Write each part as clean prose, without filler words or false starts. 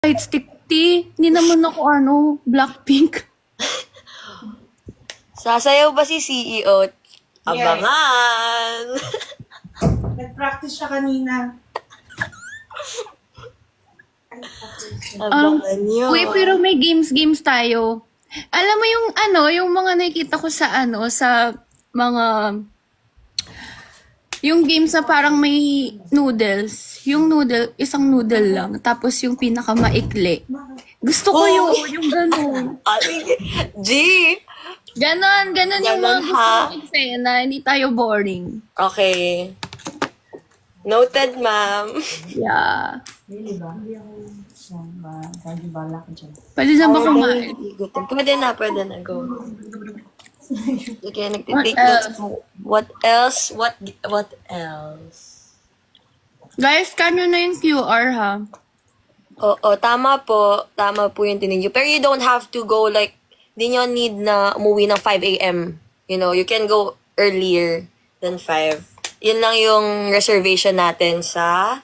light stick, T. Hindi naman ako, Blackpink. Sasayaw ba si CEO? Abangan! Nag-practice siya kanina. Abangan nyo. Uy, pero may games tayo. Alam mo yung mga nakikita ko sa sa mga, yung games na parang may noodles. Yung isang noodle lang. Tapos yung pinakamaikli. Gusto ko yung ganun. G! Ganon yung mga gusto kong eksena. Hindi tayo boring. Okay. Noted, ma'am. Yeah. Really ba? Hindi ako bala ko dyan. Pwede na ba kumain? Pwede na. Go. Okay, nagtitake notes. What else? What else? Guys, kanyo na yung QR, ha? Oo, tama po. Tama po yung tinigyo. Pero you don't have to go like, di nyo need na umuwi ng 5 a.m. You know, you can go earlier than 5. Yun lang yung reservation natin sa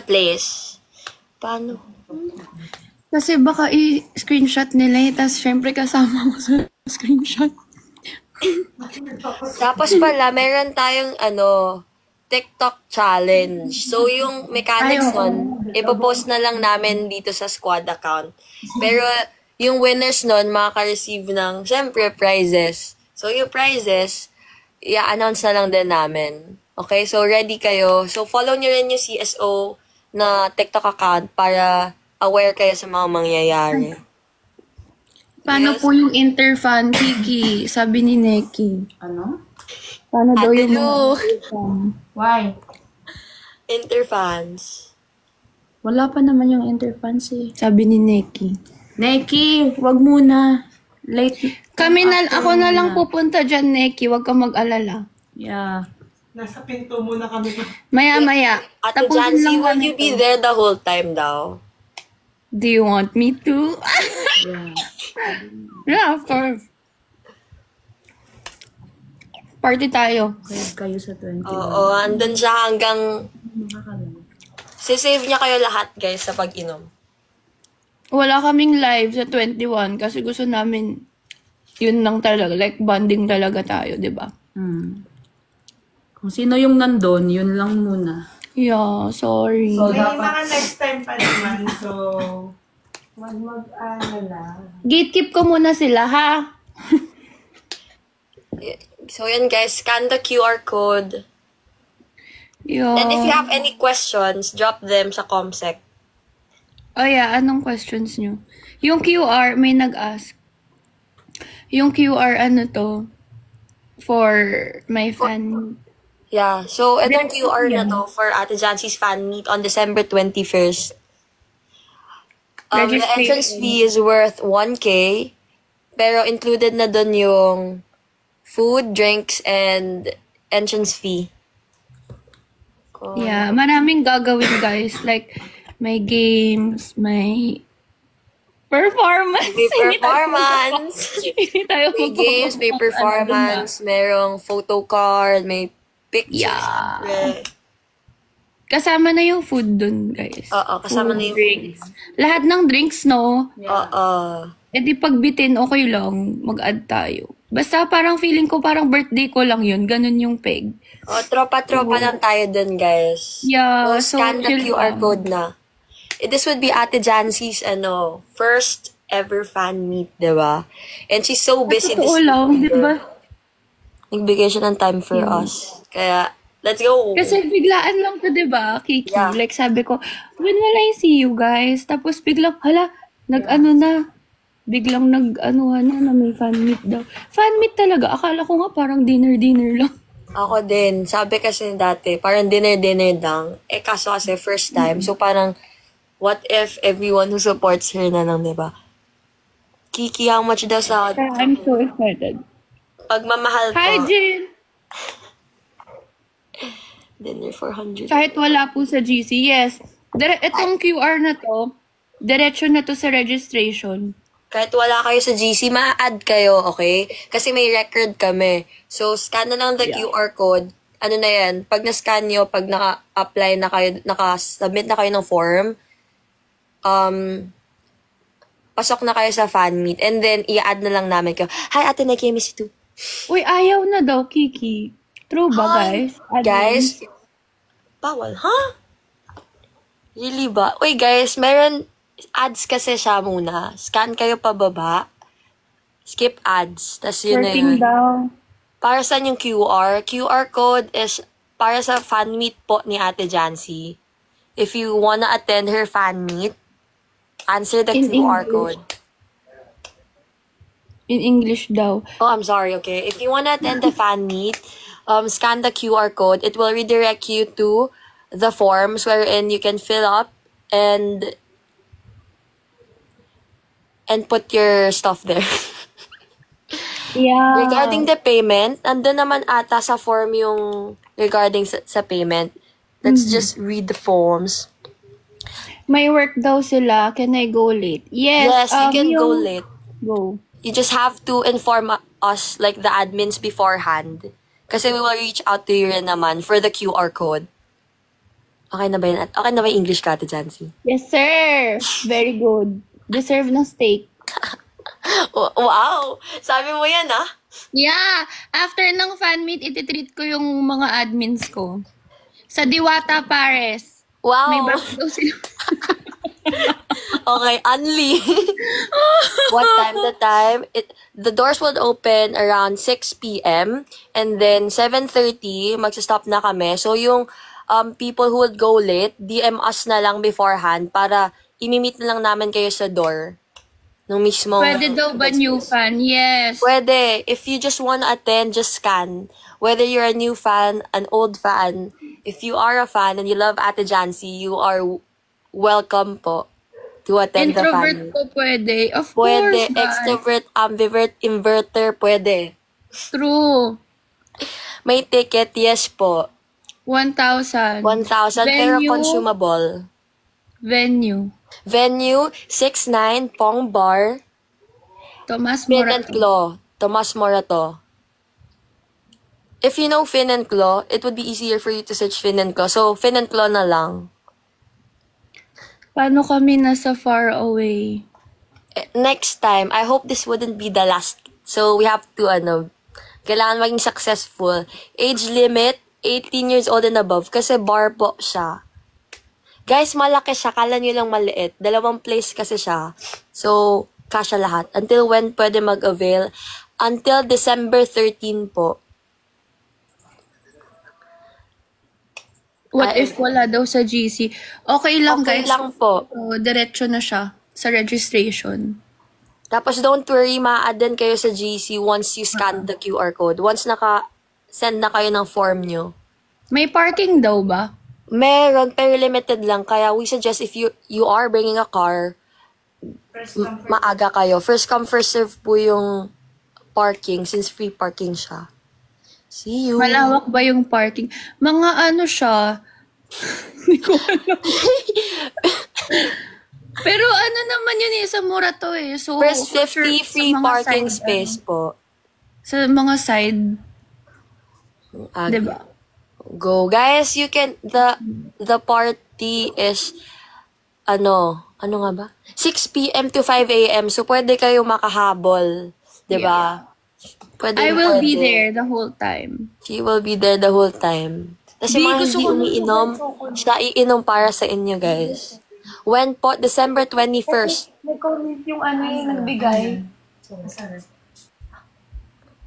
place. Paano? Kasi baka i-screenshot nila tapos syempre kasama mo sa screenshot. Tapos pala, meron tayong TikTok challenge. So, yung mechanics nun, ipopost na lang namin dito sa squad account. Pero, yung winners nun, makaka-receive ng, syempre, prizes. So, yung prizes, i-announce na lang din namin. Okay? So, ready kayo. So, follow nyo rin yung CSO na TikTok account para aware kayo sa mga mangyayari. Paano po yung interfan, Kiki? Sabi ni Neki. Ano? Paano daw yung Hello. Why? Interfans. Wala pa naman yung interfans eh. Sabi ni Neki. Neki, wag muna. Late. Ako na lang pupunta dyan, Neki. Wag ka mag-alala. Yeah. Nasa pinto muna kami. Maya. Ate Jancy, will you be there the whole time daw? Do you want me to? Yeah. Yeah, of course. Party tayo. Kayo sa 20. Oo, andun siya hanggang... Sisave niya kayo lahat, guys, sa pag-inom. Wala kaming live sa 21 kasi gusto namin yun lang talaga. Like, bonding talaga tayo, di ba? Kung sino yung nandun, yun lang muna. Yeah, sorry. So, may mga next time pa naman, so... Mag-alala. Gatekeep ko muna sila, ha? So, yan, guys. Scan the QR code. Yeah. And if you have any questions, drop them sa Comsec. Oh yeah, anong questions nyo? Yung QR, may nag-ask. Yung QR, for my fan. Yeah. So, itong QR na to for Ate Jancy's fan meet on December 21st. The entrance fee is worth 1K. Pero included na dun yung food, drinks, and entrance fee. Yeah, maraming gagawin, guys. Like, may games, may performance. May performance. Hindi tayo May games, may performance, merong photo card, may pictures. Yeah. syempre. Kasama na yung food dun, guys. Oo, kasama Food, na yung drinks. Lahat ng drinks, no? Oo. E di pagbitin, okay lang. Mag-add tayo. Basta parang feeling ko parang birthday ko lang yun. Ganun yung peg. O, tropa-tropa lang tayo dun, guys. Yeah, So, scan the chill QR lang. code na. This would be Ate Jancy's, first ever fan meet, di ba? And she's so busy this Totoo lang, di ba? Nagbigay siya ng time for us. Kaya, let's go. Kasi biglaan lang to, di ba, Kiki? Yeah. Like sabi ko, when will I see you guys? Tapos biglang, biglang na may fan meet daw. Fan meet talaga. Akala ko nga parang dinner lang. Ako din. Sabi kasi dati, parang dinner lang. Kaso kasi first time. So parang, what if everyone who supports her na lang, di ba? Kiki, how much daw sa I'm so excited. pagmamahal ko? Hi, Jin! Dinner 400. Kahit wala po sa GC, yes. Itong QR na to, diretso na to sa registration. Kahit wala kayo sa GC, ma-add kayo, okay? Kasi may record kami. So, scan na lang the QR code. Ano na yan? Pag na-scan nyo, pag naka-apply na kayo, naka-submit na kayo ng form, pasok na kayo sa fan meet. And then, i-add na lang namin kayo. Hi, Ate Neki, I miss you too. Uy, ayaw na daw, Kiki. True ba, guys? Guys, bawal, ha? Really ba? Uy, guys, meron ads kasi siya muna. Scan kayo pababa. Skip ads. Tapos yun na yun. daw. Para saan yung QR? QR code is para sa fan meet po ni Ate Jancy. If you wanna attend her fan meet, answer the In QR English. code. In English daw. Oh, I'm sorry, okay. If you wanna attend the fan meet, scan the QR code. It will redirect you to the forms wherein you can fill up and put your stuff there. Yeah. Regarding the payment, andun naman ata sa form yung regarding sa payment. Let's just read the forms. May work daw sila. Can I go late? Yes, Yes. you can go late. Go. You just have to inform us, like the admins beforehand. Kasi we will reach out to you rin naman for the QR code. Okay na ba yun? Okay na ba yung English ka, Ate Jancy? Yes, sir. Very good. Deserve ng steak. Wow! Sabi mo yan, ah? Yeah. After ng fan meet, ititreat ko yung mga admins ko. Sa Diwata Pares. Wow! May birthday daw sila. Okay, Unli. What time? The time? The doors would open around 6 p.m. And then 7:30, magsastop na kami. So yung people who would go late, DM us na lang beforehand para imimit na lang namin kayo sa door. Nung mismo. Pwede daw ba new fan? Yes. Pwede. If you just wanna attend, just scan. Whether you're a new fan, an old fan, if you are a fan and you love Ate Jancy, you are welcome po to attend the fan. Introvert po pwede. Of Pwede. course, guys. Extrovert, ambivert, inverter, pwede. True. May ticket, yes po. 1,000. 1,000 pero Venue? consumable. Venue. Venue, 6'9", Pong Bar, Tomas Fin and Morato. Claw, Tomas Morato. If you know Fin and Claw, it would be easier for you to search Fin and Claw. So, Fin and Claw na lang. Paano kami nasa far away? Next time, I hope this wouldn't be the last. So, we have to, kailangan maging successful. Age limit, 18 years old and above. Kasi bar po siya. Guys, malaki siya. Kala nyo lang maliit. 2 place kasi siya. So, kasya lahat. Until when pwede mag-avail? Until December 13 po. What if wala daw sa GC? Okay lang, Okay guys. lang po. So, diretso na siya sa registration. Tapos don't worry, ma-add din kayo sa GC once you scan the QR code. Once naka-send na kayo ng form nyo. May parking daw ba? Meron, pero limited lang. Kaya we suggest if you are bringing a car, maaga kayo. First come, first serve po yung parking since free parking siya. See you. Malawak ba yung parking? Mga ano siya? Hindi ko alam. Pero ano naman yun sa Morato eh. So, First 50 free sa mga parking side, space po. Sa mga side, Ah, diba? Go. Guys, you can, the party is, ano nga ba? 6 p.m. to 5 a.m. So, pwede kayo makahabol. Diba? Pwede, I will be pwede. there the whole time. She will be there the whole time. Kasi Di, mga gusto hindi ko- umiinom, siya iinom para sa inyo, guys. When po? December 21st. Nag-comment yung ano yung nagbigay.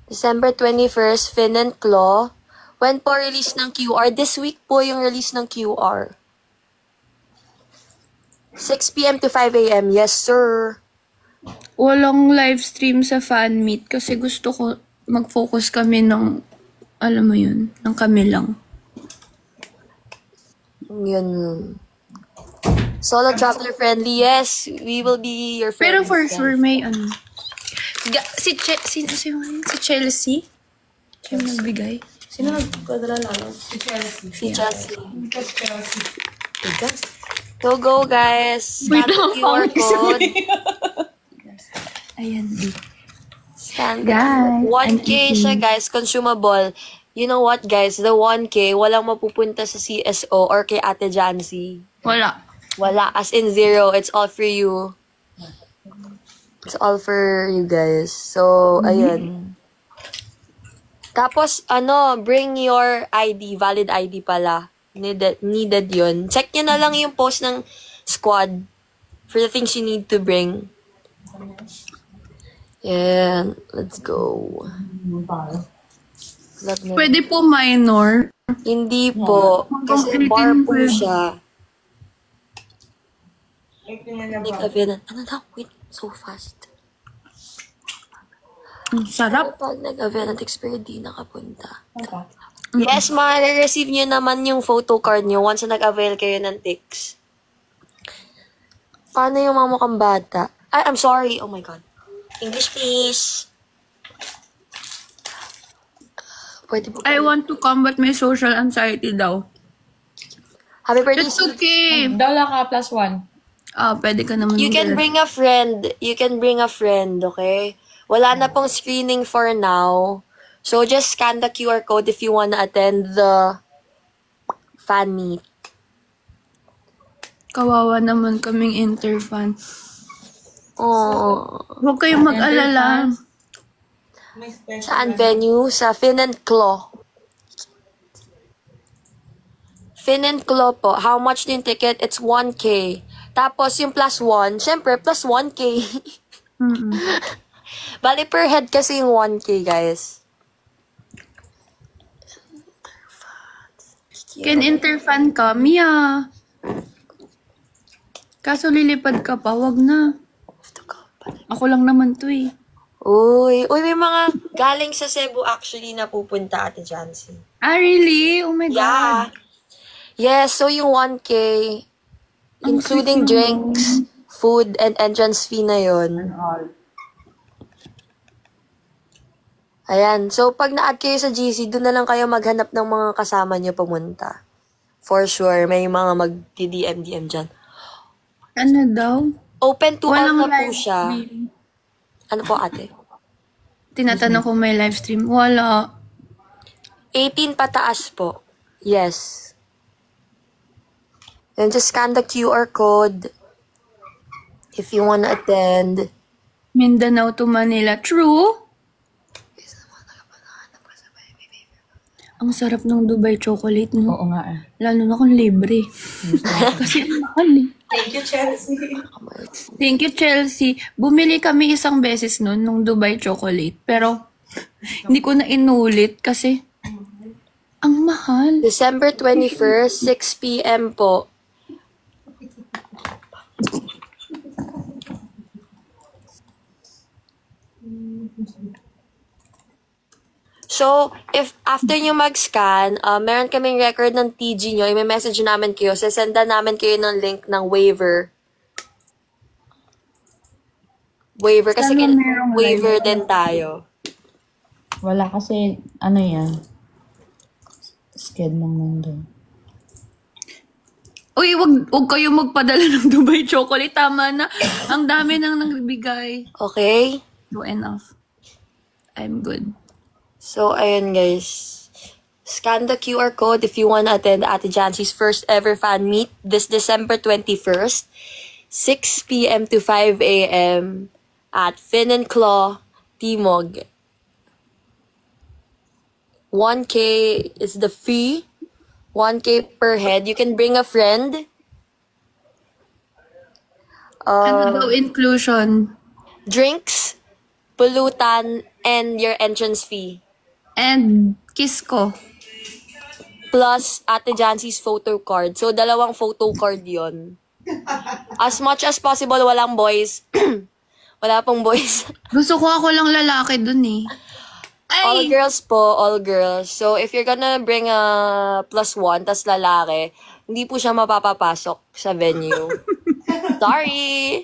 December 21st, Fin and Claw. When po release ng QR? This week po yung release ng QR. 6 p.m. to 5 a.m. Yes, sir. Walang live stream sa fan meet kasi gusto ko mag-focus kami ng, alam mo yun, ng kami lang. Yun. Solo traveler friendly, yes. We will be your friends. Pero for guys. sure may ano. Si Chelsea? Siya yung nagbigay. Sino nagkwadala lang? Si Chelsea. Si Chelsea. Go, guys. Scan Wait, the QR code. Ayan, di. Scan Guys, 1K siya, guys. Consumable. You know what, guys? The 1K, walang mapupunta sa CSO or kay Ate Jancy. Wala. Wala, as in zero. It's all for you. It's all for you guys. So, ayun. Tapos, bring your ID. Valid ID pala. Needed yun. Check nyo na lang yung post ng squad for the things you need to bring. And, let's go. Pwede po minor. Hindi po. Kasi bar po siya. Nag-avail. Ano daw? Wait. So fast. Sarap. Pag nag-avail at expired, di nakapunta. Yes, ma-receive nyo naman yung photo card nyo once na nag-avail kayo ng TIX. Paano yung mga mukhang bata? Ay, I'm sorry. Oh my God. English, please. Pwede po. I want to combat my social anxiety daw. Happy birthday. It's okay. Dala ka +1. Pwede ka naman. You can bring a friend. You can bring a friend, okay? Wala na pong screening for now. So, just scan the QR code if you wanna attend the fan meet. Kawawa naman kaming interfan. Oh. Huwag kayong mag-alala. Saan venue? Sa Fin and Claw. Fin and Claw po. How much din ticket? It's 1K. Tapos yung +1, syempre, plus 1K. Bali per head kasi yung 1K, guys. Can interfan ka? Mia. Kaso lilipad ka pa, wag na. Ako lang naman to eh. Uy, may mga galing sa Cebu actually na pupunta, Ate Jancy. Ah, really? Oh my Yeah. God. Yes, so yung 1K, including drinks, food, and entrance fee na yun. Ayan. So, pag na-add kayo sa GC, doon na lang kayo maghanap ng mga kasama nyo pumunta. For sure, may mga mag-DM dyan. Ano daw? Open to all Walang na po live siya. stream. Ano po, ate? Tinatanong ko may live stream. Wala. 18 pataas po. Yes. And just scan the QR code if you wanna attend. Mindanao to Manila. True? Ang sarap ng Dubai chocolate, no? Oo nga eh. Lalo na kung libre. Kasi ang mahal eh. Thank you, Chelsea. Bumili kami isang beses noon nung Dubai chocolate. Pero, hindi ko na inulit kasi ang mahal. December 21st, 6 p.m. po. So, if after nyo mag-scan, meron kaming record ng TG nyo, i-message namin kayo, sasendan namin kayo ng link ng waiver. Waiver, kasi Sana merong waiver din tayo. Wala kasi, ano yan? Sked lang nandun. Uy, wag kayo magpadala ng Dubai chocolate. Tama na. Ang dami nang nagbigay. Okay? So, enough. I'm good. So, ayun guys. Scan the QR code if you wanna attend Ate Jancy's first ever fan meet this December 21st, 6 p.m. to 5 a.m. at Fin and Claw, Timog. 1K is the fee. 1K per head. You can bring a friend. Ano daw inclusion? Drinks, pulutan, and your entrance fee. And kiss ko. Plus Ate Jancy's photo card. So, 2 photo card yon. As much as possible, walang boys. Wala pong boys. Gusto ko ako lang lalaki dun eh. All girls po, all girls. So, if you're gonna bring a +1, tas lalaki, hindi po siya mapapapasok sa venue. Sorry!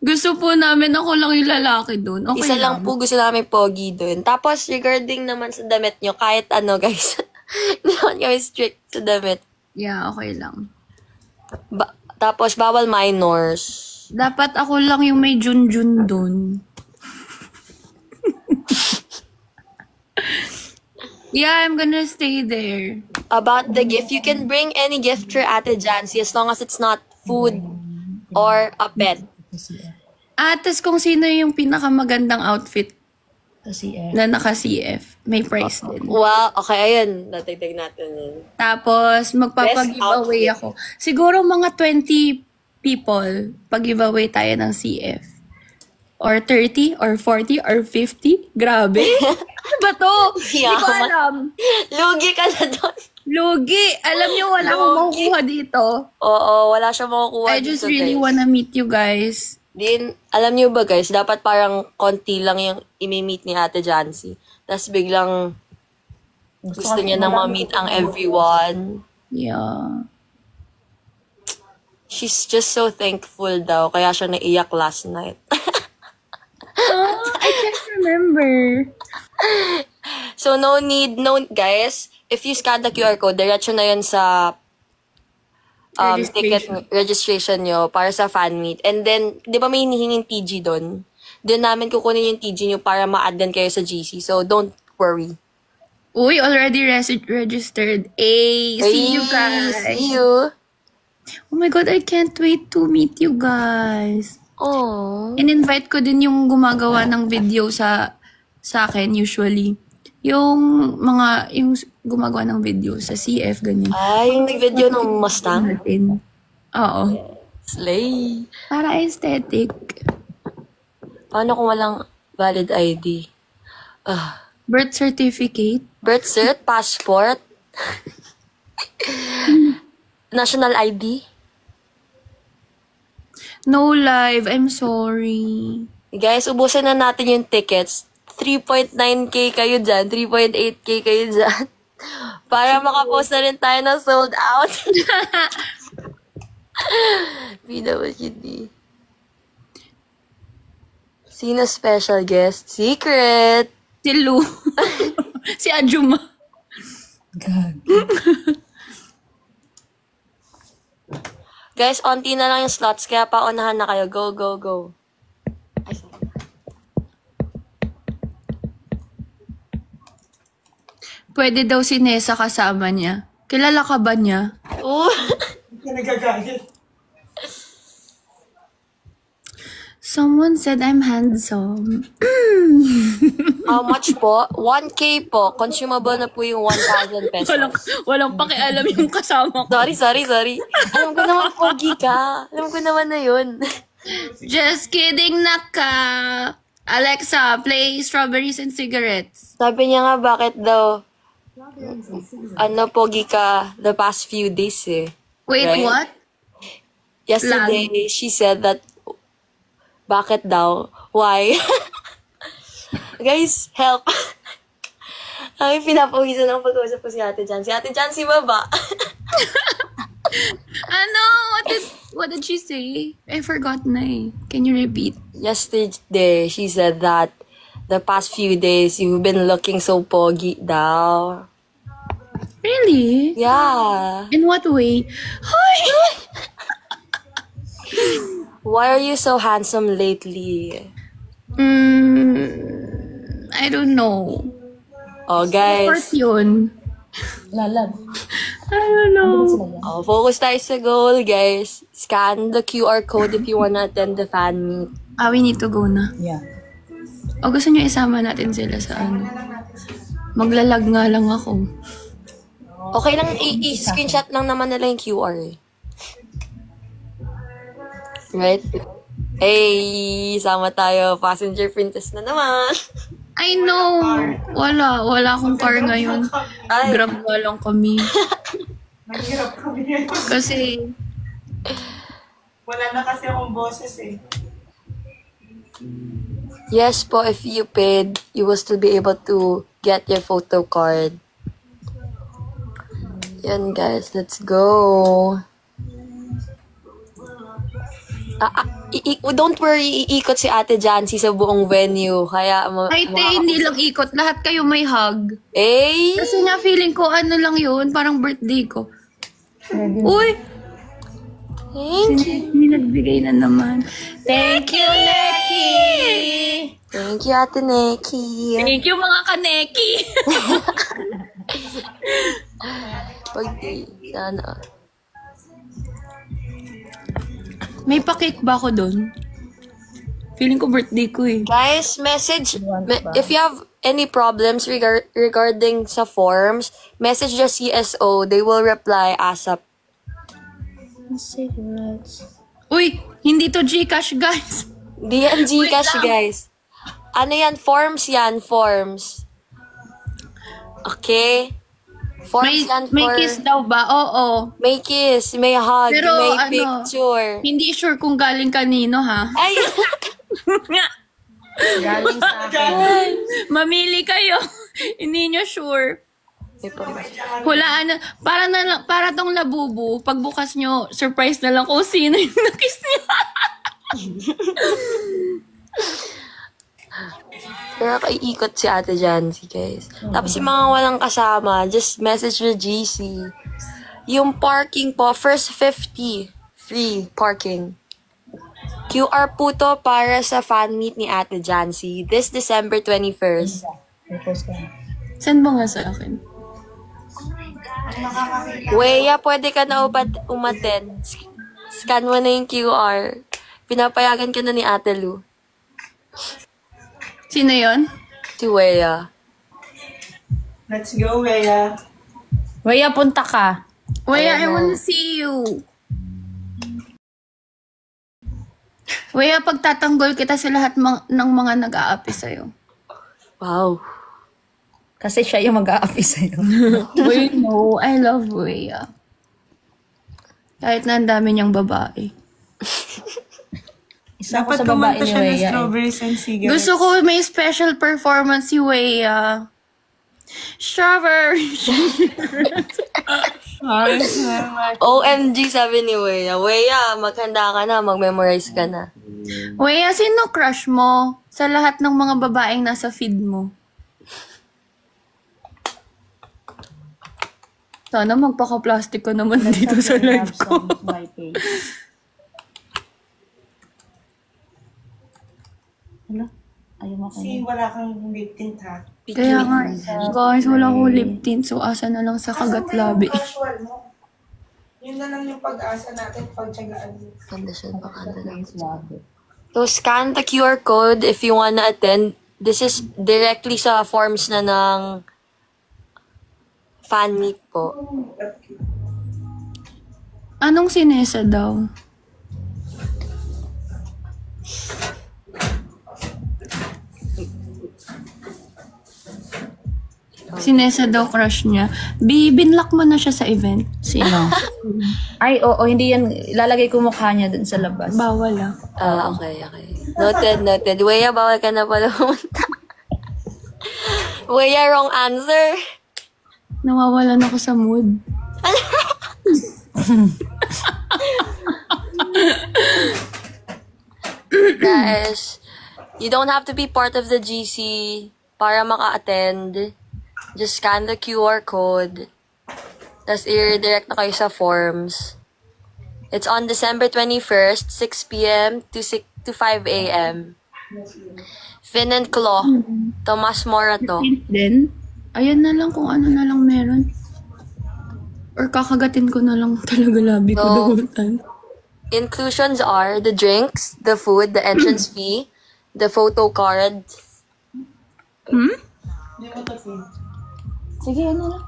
Gusto po namin ako lang yung lalaki dun. Okay Isa lang po gusto namin pogi dun. Tapos, regarding naman sa damit nyo, kahit ano, guys, hindi naman kami strict sa damit. Yeah, okay lang. Tapos, bawal minors. Dapat ako lang yung may junjun dun. Yeah, I'm gonna stay there. About the gift, you can bring any gift for Ate Jancy as long as it's not food, or a pet. Tas kung sino yung pinakamagandang outfit CF. na naka-CF, may prize din. Wow, okay, ayun. Natagdag natin yun. Tapos, magpapag-giveaway Best ako. Siguro mga 20 people, pag-giveaway tayo ng CF. Or 30, or 40, or 50. Grabe. Ano ba to? Hindi ko Yaman. alam. Lugi ka na doon. Lugi. Alam niyo, wala akong makukuha dito. Oo, wala siya makukuha I just really wanna meet you guys. Din, alam niyo ba guys, dapat parang konti lang yung imi-meet ni Ate Jancy. Tapos biglang gusto niya nang ma-meet ang everyone. Yeah. She's just so thankful daw, kaya siya naiyak last night. I can't remember. So no guys, if you scan the QR code, diretso na yun sa ticket registration nyo para sa fan meet. And then, di ba may hinihinging TG doon? Then namin kukunin yung TG nyo para ma-add din kayo sa GC. So, don't worry. Uy, already registered. See you guys. See you. Oh my God, I can't wait to meet you guys. Oh. In-invite ko din yung gumagawa ng video sa akin usually. Yung gumagawa ng video sa CF, ganyan. Yung nag-video ng Mustang? Natin. Oo. Slay. Para aesthetic. Paano kung walang valid ID? Birth certificate. Birth cert, passport, national ID. No live. I'm sorry. Guys, ubusin na natin yung tickets. 3.9K kayo dyan, 3.8K kayo dyan. Para makapost na rin tayo ng sold out. PWD. Sino special guest? Secret! Si Lu. Si Ajuma. Guys, onti na lang yung slots, kaya paunahan na kayo. Go, go, go. Ay, sorry. Pwede daw si Nessa kasama niya. Kilala ka ba niya? Ooh. Nagagalit. Someone said I'm handsome. How much po? 1K po. Consumable na po yung 1,000 pesos. Walang pakialam yung kasama ko. Sorry. Alam ko naman, pogi ka. Alam ko naman na yun. Just kidding, Naka. Alexa, play Strawberries and Cigarettes. Sabi niya nga, bakit daw, pogi ka the past few days eh. Wait, Right? what? Yesterday, she said that, bakit daw? Why? Guys, help. Ay, pinapawisan ng pag-uusap ko si Ate Jan. Si Ate Jan, si baba. Ano? What did she say? I forgot na eh. Can you repeat? Yesterday, she said that the past few days, you've been looking so pogi daw. Really? Yeah. In what way? Hoy! Why are you so handsome lately? I don't know. Oh, guys. Part yun. Lalag. I don't know. Oh, focus tayo sa goal, guys. Scan the QR code if you wanna attend the fan meet. We need to go na. Yeah. O gusto nyo isama natin sila sa ano? Maglalag nga lang ako. Okay lang, i-screenshot lang naman nila yung QR eh. Right? Hey, sama tayo. Passenger princess na naman. I know. Wala akong car ngayon. Ay. Grab nga lang kami. Naghirap kami. Kasi, Wala na kasi akong boses eh. Yes po, if you paid, you will still be able to get your photo card. Yan guys, let's go. Don't worry, iikot si Ate Jancy sa buong venue. Kaya, ay te, hindi lang ikot. Lahat kayo may hug. Eh! Kasi nga feeling ko ano lang yun, parang birthday ko. Uy! Thank you. Hindi nagbigay na naman. Thank you, Neki! Thank you, Ate Neki. Thank you, mga kaneki! Pag di, sana. May pa-cake ba ako doon? Feeling ko birthday ko eh. Guys, if you have any problems regarding sa forms, message the CSO. They will reply ASAP. Uy, hindi to Gcash, guys. Di yan Gcash, guys. Ano yan? Forms yan, forms. Okay? Forms yan for... May kiss daw ba? Oo. May kiss, may hug, Pero may picture. Hindi sure kung galing kanino, ha? Ay! Galing sa akin. Mamili kayo. Hindi nyo sure. Hulaan na. Para tong labubu. Pagbukas nyo, surprise na lang kung sino yung nakiss nyo. Pero kaiikot si Ate Jancy, guys. Tapos yung mga walang kasama, just message the GC. Yung parking po, first 50. Free parking. QR po to para sa fan meet ni Ate Jancy this December 21st. Saan ba nga sa akin? Weya, pwede ka na umattend. Scan mo na yung QR. Pinapayagan ka na ni Ate Lu. Sino yon? Si Weya. Let's go, Weya. Weya, punta ka. Weya, I wanna see you. Weya, pagtatanggol kita sa lahat ng mga nag-aapi sa'yo. Wow. Kasi siya yung mag-aapi sa'yo. Uy, no. I love Weya. Kahit na ang dami niyang babae. Isa ko Dapat sa babae kumanta ni siya ng Weya. strawberries and cigarettes. Gusto ko may special performance si Weya. Strawberry. OMG, sabi ni Weya. Weya, maghanda ka na, mag-memorize ka na. Weya, sino crush mo sa lahat ng mga babaeng nasa feed mo? Sana magpaka-plastic ka naman dito sa live ko. Hala, ayaw mo Kasi wala kang lip tint, ha? Kaya nga, guys, wala akong lip tint. So, asa na lang sa kagat labi. Casual mo. Yun na lang yung pag-asa natin, pagtsagaan mo. Condition pa kanda lang. So, scan the QR code if you wanna attend. This is directly sa forms na ng fan meet po. Anong sinesa daw? Sinesa daw crush niya. Binlock mo na siya sa event. Sino? Ay, oo, hindi yan. Ilalagay ko mukha niya dun sa labas. Bawal ah. Okay. Noted. Weya, bawal ka na pala pumunta. Weya, wrong answer. Nawawalan ako sa mood. Guys, you don't have to be part of the GC para maka-attend. Just scan the QR code. Tapos i-redirect na kayo sa forms. It's on December 21st, 6 p.m. to 5 a.m. Fin and Claw. Tomas Mora to. Then, ayan na lang kung ano na lang meron. Or kakagatin ko na lang talaga labi ko the whole time. Inclusions are the drinks, the food, the entrance fee, the photo card. Hindi mo to feel. Sige, ano lang.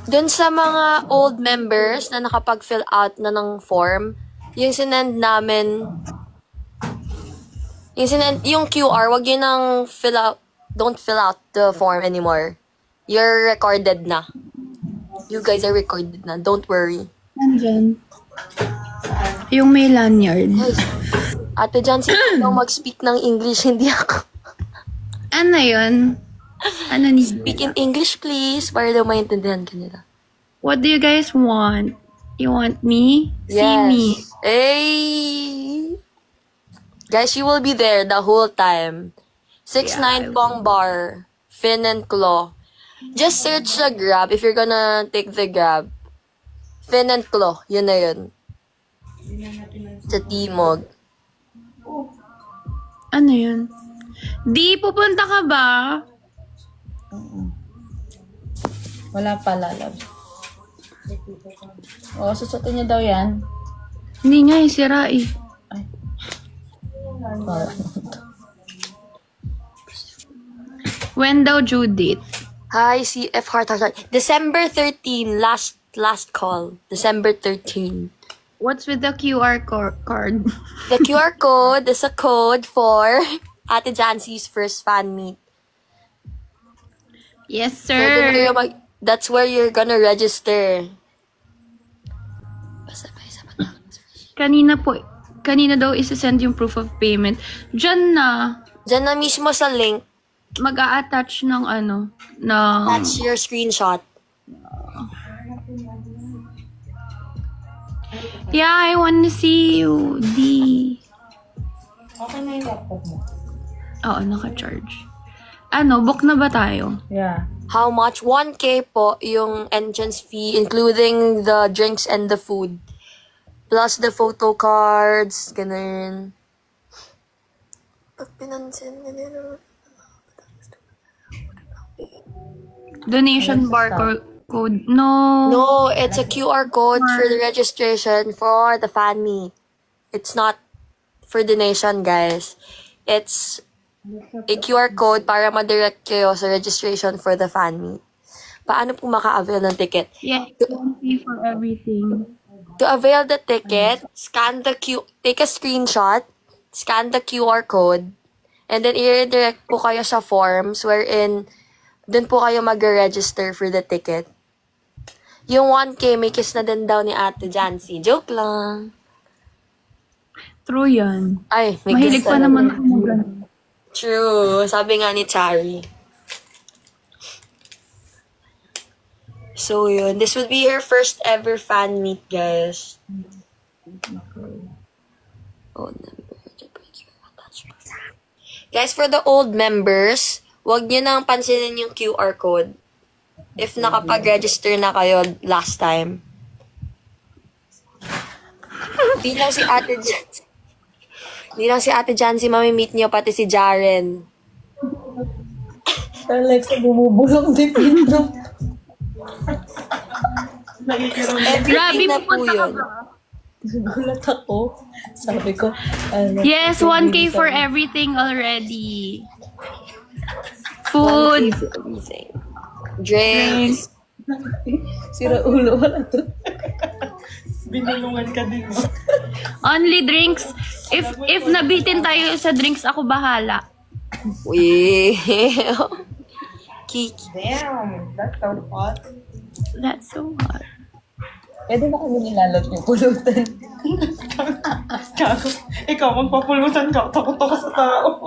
Dun sa mga old members na nakapag-fill out na ng form, yung sinend namin, yung QR, wag yun nang fill out, don't fill out the form anymore. You're recorded na. You guys are recorded na, don't worry. Nandyan. Yung may lanyard. Ate Jancy, ikaw mag-speak ng English, hindi ako. Ano yun? Ano ni? Speak in English, please, para daw maintindihan ka nila. What do you guys want? You want me? See me. Hey! Guys, you will be there the whole time. 6'9" Pong Bar, Fin and Claw. Just search the Grab if you're gonna take the Grab. Fin and Claw, yun na yun. Sa Timog. Ano yun? Di, pupunta ka ba? Wala pala, love. Oo, susutin niya daw yan. Hindi nga eh, sira eh. When daw due date? Hi, CF Heart. December 13, last call. December 13. What's with the QR card? The QR code is a code for Ate Jancy's first fan meet. Yes, So, dun kayo sir. that's where you're gonna register. Kanina daw isa-send yung proof of payment. Diyan na, Diyan na mismo sa link, mag-a-attach ng that's your screenshot. Yeah, I wanna see you, D. Okay na yung laptop mo. Oo, naka-charge. Book na ba tayo? Yeah. How much? 1K po yung entrance fee, including the drinks and the food. Plus the photo cards, ganun. Pag pinansin, Donation code. No. No, it's a QR code for the registration for the fan meet. It's not for donation, guys. It's a QR code para ma-direct kayo sa registration for the fan meet. Paano po maka-avail ng ticket? Yeah, don't pay for everything. To avail the ticket, take a screenshot, scan the QR code, and then i-redirect po kayo sa forms wherein dun po kayo mag-register for the ticket. Yung 1K, may kiss na din daw ni Ate Jancy. Joke lang. True yan. Ay, may Mahilig kiss pa na naman din. ako mag- True. Sabi nga ni Chari. So, yun. This would be her first ever fan meet, guys. Old member. Guys, for the old members, wag nyo nang pansinin yung QR code. If nakapag-register na kayo last time. Di lang si Ate Jancy. Di lang si Ate Jancy mamimit nyo, pati si Jaren. Alexa, bumubulong din pinto. Every Grabe, na po pupunta ka yun. ba? Nagulat ako. Sabi ko, Yes, 1K for everything already. Food. Everything. Drinks. Sira ulo. Wala to. Binulungan ka din, no? Only drinks. If nabitin tayo sa drinks, ako bahala. Wee. Kiki. Damn, that's so hot. That's so hot. Pwede na kami nilalot yung pulutan. Gago. Ikaw, magpapulutan ka. Takot ka sa tao.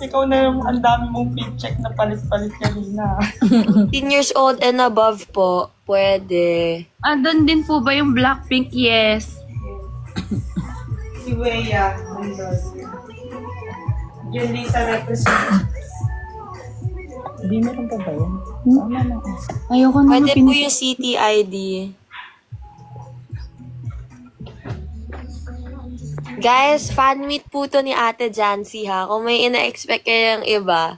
Ikaw na yung ang dami mong paycheck na palit-palit kanina. 10 years old and above po, pwede. Andun din po ba yung Blackpink? Yes. Si Weya. Yun Lisa represent. Hindi meron pa ba yun? Ayoko na Pwede po mapin- yung city ID. Guys, fan meet po to ni Ate Jancy ha. Kung may ina-expect kayong iba,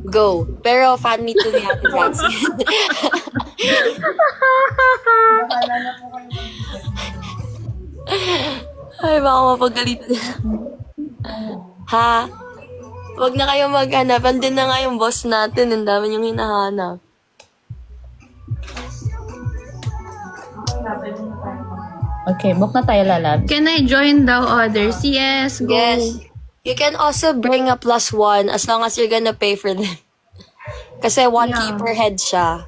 go. Pero fan meet to ni Ate Jancy. Ay, baka mapagalitan. Ha? Huwag na kayo maghanap. Andun na nga yung boss natin. Ang dami yung hinahanap. Okay, book na tayo, lalab. Can I join daw others? Yes, go. Yes. You can also bring a +1 as long as you're gonna pay for them. Kasi 1K per head siya.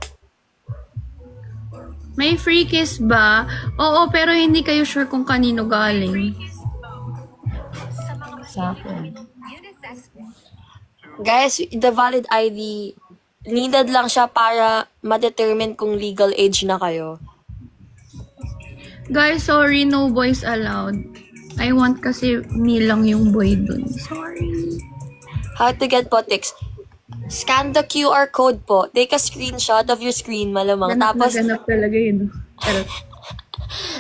May free kiss ba? Oo, pero hindi kayo sure kung kanino galing. Sa akin. Guys, the valid ID, needed lang siya para ma-determine kung legal age na kayo. Guys, sorry, no boys allowed. I want kasi me lang yung boy dun. Sorry. How to get Potix? Scan the QR code po. Take a screenshot of your screen, malamang. Tapos, talaga yun.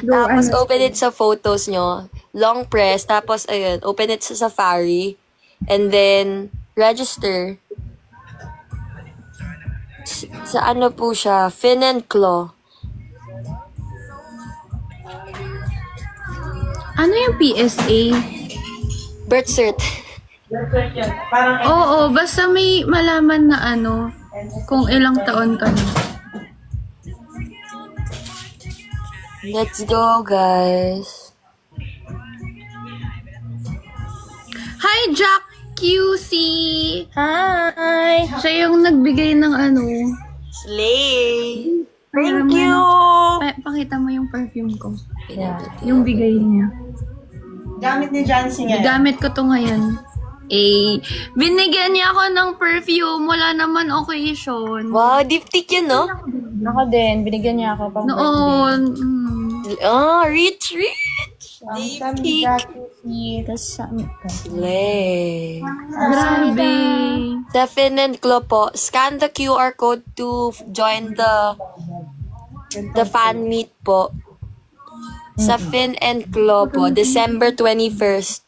tapos open it sa photos nyo. Long press. Tapos, ayun, open it sa Safari. And then, register. Sa ano po siya? Fin and Claw. Ano yung PSA? Birth cert. Parang Oo, basta may malaman na ano, kung ilang taon ka na. Let's go, guys. Hi, Jack QC! Hi! Siya yung nagbigay ng ano. Slay! Thank you! Pakita mo yung perfume ko. Yeah. Yung bigay niya. gamit ni Jancy ngayon. Gamit ko to ngayon. Binigyan niya ako ng perfume. Wala naman occasion. Wow, diptyque yun, no? Ako din, binigyan niya ako pang birthday. Noon. Oh, rich! Diptyque. Slay! Grabe. Sa Fin and Claw po, scan the QR code to join the fan meet po. Sa Fin and Claw po, December 21st.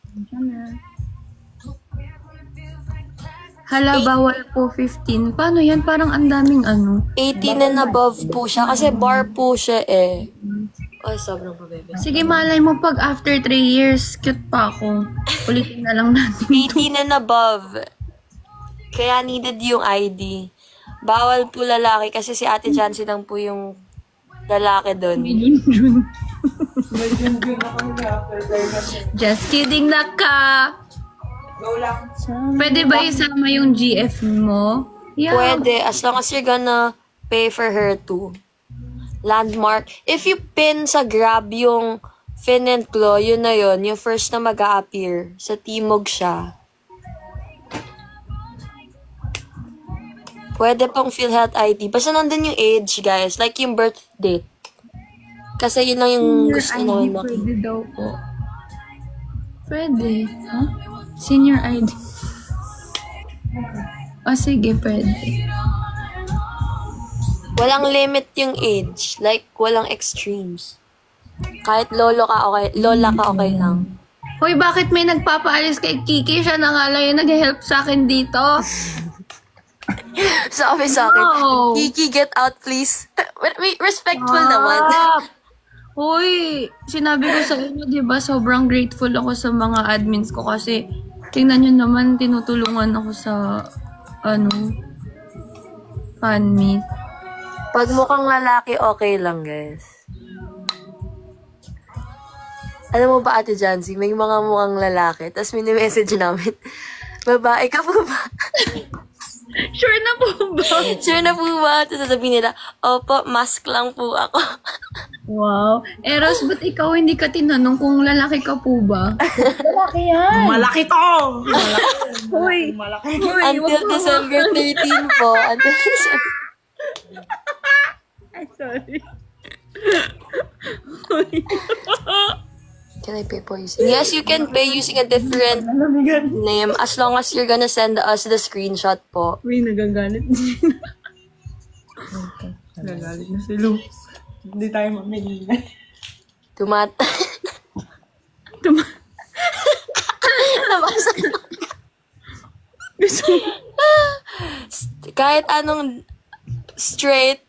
Hala, bawal po 15. Paano yan? Parang ang daming ano. 18 and above po siya kasi bar po siya eh. Ay, sobrang pabebe. Sige, malay mo pag after 3 years, cute pa ako. Ulitin na lang natin. 18 and above. Kaya needed yung ID. Bawal po lalaki kasi si Ate Jancy lang po yung lalaki doon. Jun. May yun ako nila after pregnancy. Just kidding, Naka. Go lang. Pwede ba isama yung GF mo? Yeah. Pwede, as long as you're gonna pay for her too. Landmark. If you pin sa Grab yung Fin and Claw, yun na yun. Yung first na mag-a-appear. Sa Timog siya. Pwede pang PhilHealth ID. Basta nandun yung age, guys. Like yung birth date. Kasi yun lang yung gusto namin makita. Pwede daw po. Pwede. Huh? Senior ID. Sige, pwede. Walang limit yung age. Like, walang extremes. Kahit lolo ka, okay. Lola ka, okay lang. Hoy, bakit may nagpapaalis kay Kiki? Siya na nga lang yung nag-help sa akin dito. Sabi sa akin, No. Kiki, get out, please. Wait, respectful naman. Hoy, sinabi ko sa inyo, di ba, sobrang grateful ako sa mga admins ko kasi tingnan nyo naman, tinutulungan ako sa, fan meet. Pag mukhang lalaki, okay lang, guys. Alam mo ba, Ate Jancy, may mga mukhang lalaki, tapos mini-message namin, babae ka po ba? Sure na po ba? Sure na po ba? Tapos sasabihin nila, opo, mask lang po ako. Wow. Eros, ba't ikaw hindi ka tinanong kung lalaki ka po ba? Malaki yan! Malaki to! Hoy! Malaki. Until December 13 po. Until December... Ay, sorry. Can I pay for using? Yes, you can pay using a different name as long as you're gonna send us the screenshot po. Uy, nagagalit din. Nagalit na si Lu. Hindi tayo mamili. Nabasa ko. Kahit anong straight,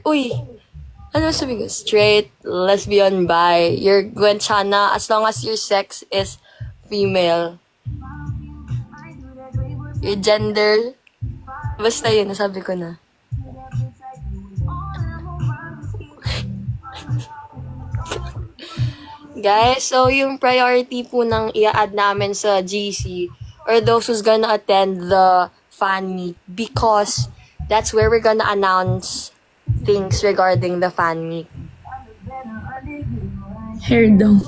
uy, ano sabi ko? Straight, lesbian, bi, you're Gwenchana as long as your sex is female. Your gender, basta yun, nasabi ko na. Guys, so yung priority po ng i-add namin sa GC are those who's gonna attend the fan meet because that's where we're gonna announce things regarding the fan meet. Hair down.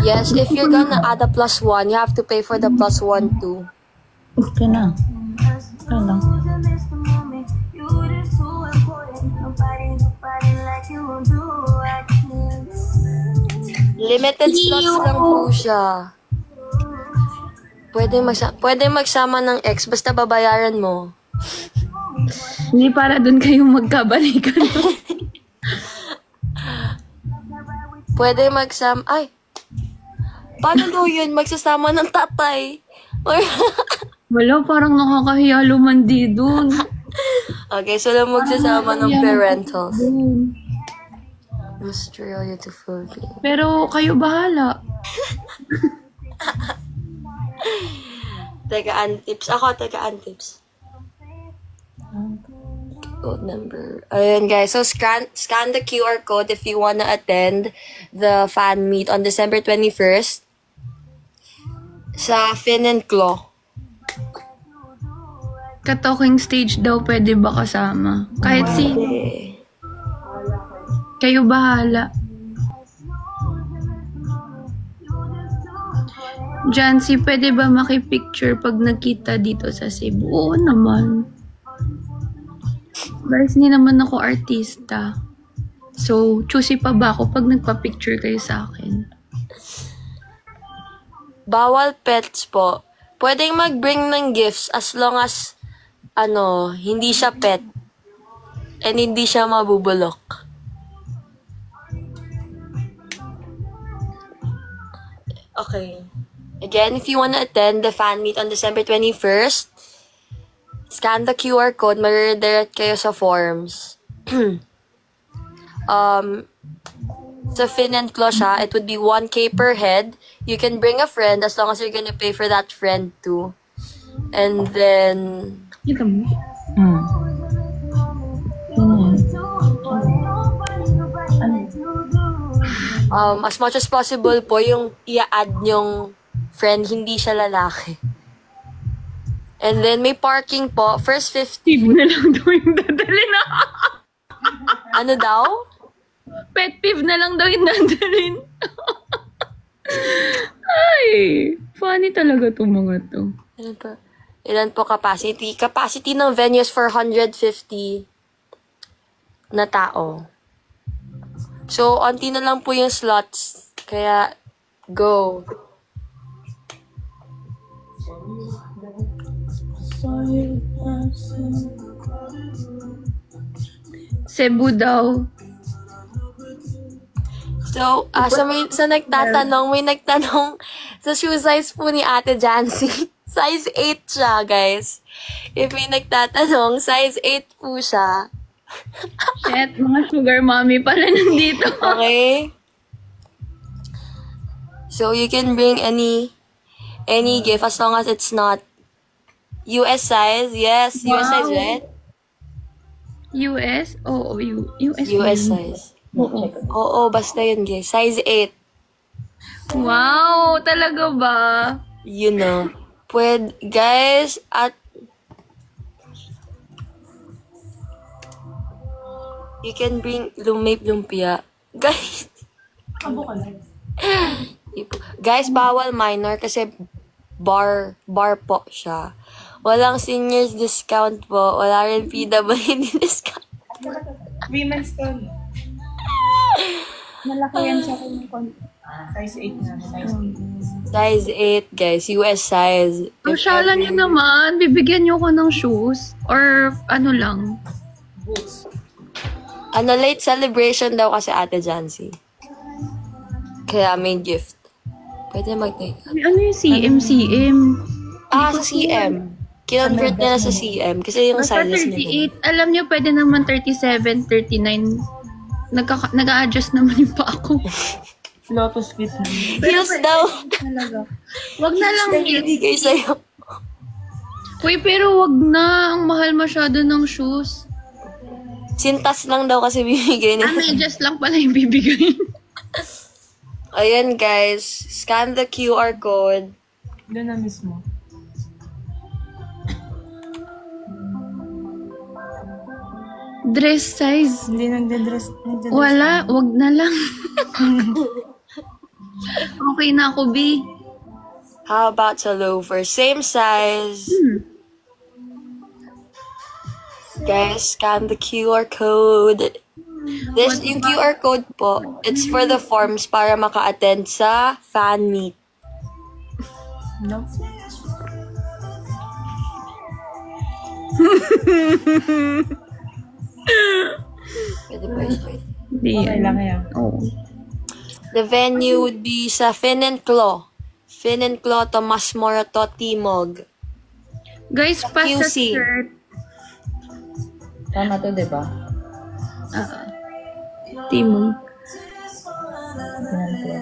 Yes, if you're gonna add a +1, you have to pay for the +1 too. Okay na. Okay lang. Limited slots lang po siya. Pwede magsama ng ex, basta babayaran mo. Hindi para doon kayong magkabalikan. Pwede magsama... Ay! Paano daw yun? Magsasama ng tatay. Wala, parang nakakahiya lumandi dun. Okay, so lang magsasama ng parentals. Australia to Philippines. Pero kayo bahala. Tagaan tips. Ako, tagaan tips. Code number. Ayun, guys. So, scan the QR code if you wanna attend the fan meet on December 21st sa Fin and Claw. Ka-talking stage daw, pwede ba kasama? Kahit sino. Kayo bahala. Jancy, pwede ba makipicture pag nakita dito sa Cebu? Oo naman. Guys, hindi naman ako artista. So, choosy pa ba ako pag nagpa-picture kayo sa akin? Bawal pets po. Pwedeng mag-bring ng gifts as long as hindi siya pet and hindi siya mabubulok. Okay. Again, if you wanna attend the fan meet on December 21st, scan the QR code, ma-redirect kayo sa forms. Sa Fin and Claw siya, it would be 1K per head. You can bring a friend as long as you're gonna pay for that friend too. And then, Kita mo? as much as possible po, yung i-add yung friend, hindi siya lalaki. And then, may parking po. First 50. Steve na lang daw yung dadalhin na. Ano daw? Pet peeve na lang daw yung dadalhin. Ay, funny talaga itong mga to. Ilan po capacity? Capacity ng venues for 150 na tao. So, onti na lang po yung slots. Kaya, go. Cebu daw. So, sa nagtatanong, may nagtanong sa shoe size po ni Ate Jancy. Size 8 siya, guys. If may nagtatanong, size 8 po siya. Shit, mga sugar mommy pala nandito. Okay? So, you can bring any gift as long as it's not US size. Yes, US size, right? US? Oo, US. US size. Oo, basta yun, guys. Size 8. Wow, talaga ba? You know. Pwede, guys, at you can bring lumpia. Guys. Guys, bawal minor kasi bar po siya. Walang seniors discount po. Wala rin PWD discount. Women's tone. Malaki yan sa akin. Size 8 na. Size 8, guys. US size. Sosyalan nyo naman. Bibigyan nyo ko ng shoes. Or ano lang. Boots. Late celebration daw kasi Ate Jancy. Kaya may gift. Pwede mag-take. Ano yung CM? Sa CM. Kinonvert nila sa CM. Kasi yung Basta sizes nila. 38. Alam nyo, pwede naman 37, 39. Nag-a-adjust naman yung pa ako. Lotus fit na. Heels daw. Talaga. Wag na lang Ibigay sa'yo. Uy, pero wag na. Ang mahal masyado ng shoes. Sintas lang daw kasi bibigay nila. Medyas lang pala yung bibigay. Ayan, guys. Scan the QR code. Doon na mismo. Dress size. Hindi nagde-dress. Wala. Wag na lang. Okay na ako, B. How about sa loafer? Same size. Guys, scan the QR code. Yung QR code po, it's for the forms para maka-attend sa fan meet. No. Pwede ba yun? Hindi Okay lang yan. Oh. The venue would be sa Fin and Claw. Finn and Clo, Tomas Morato, Timog. Guys, pass sa QC. skirt. Tama to, di ba? Timong. Yan ko.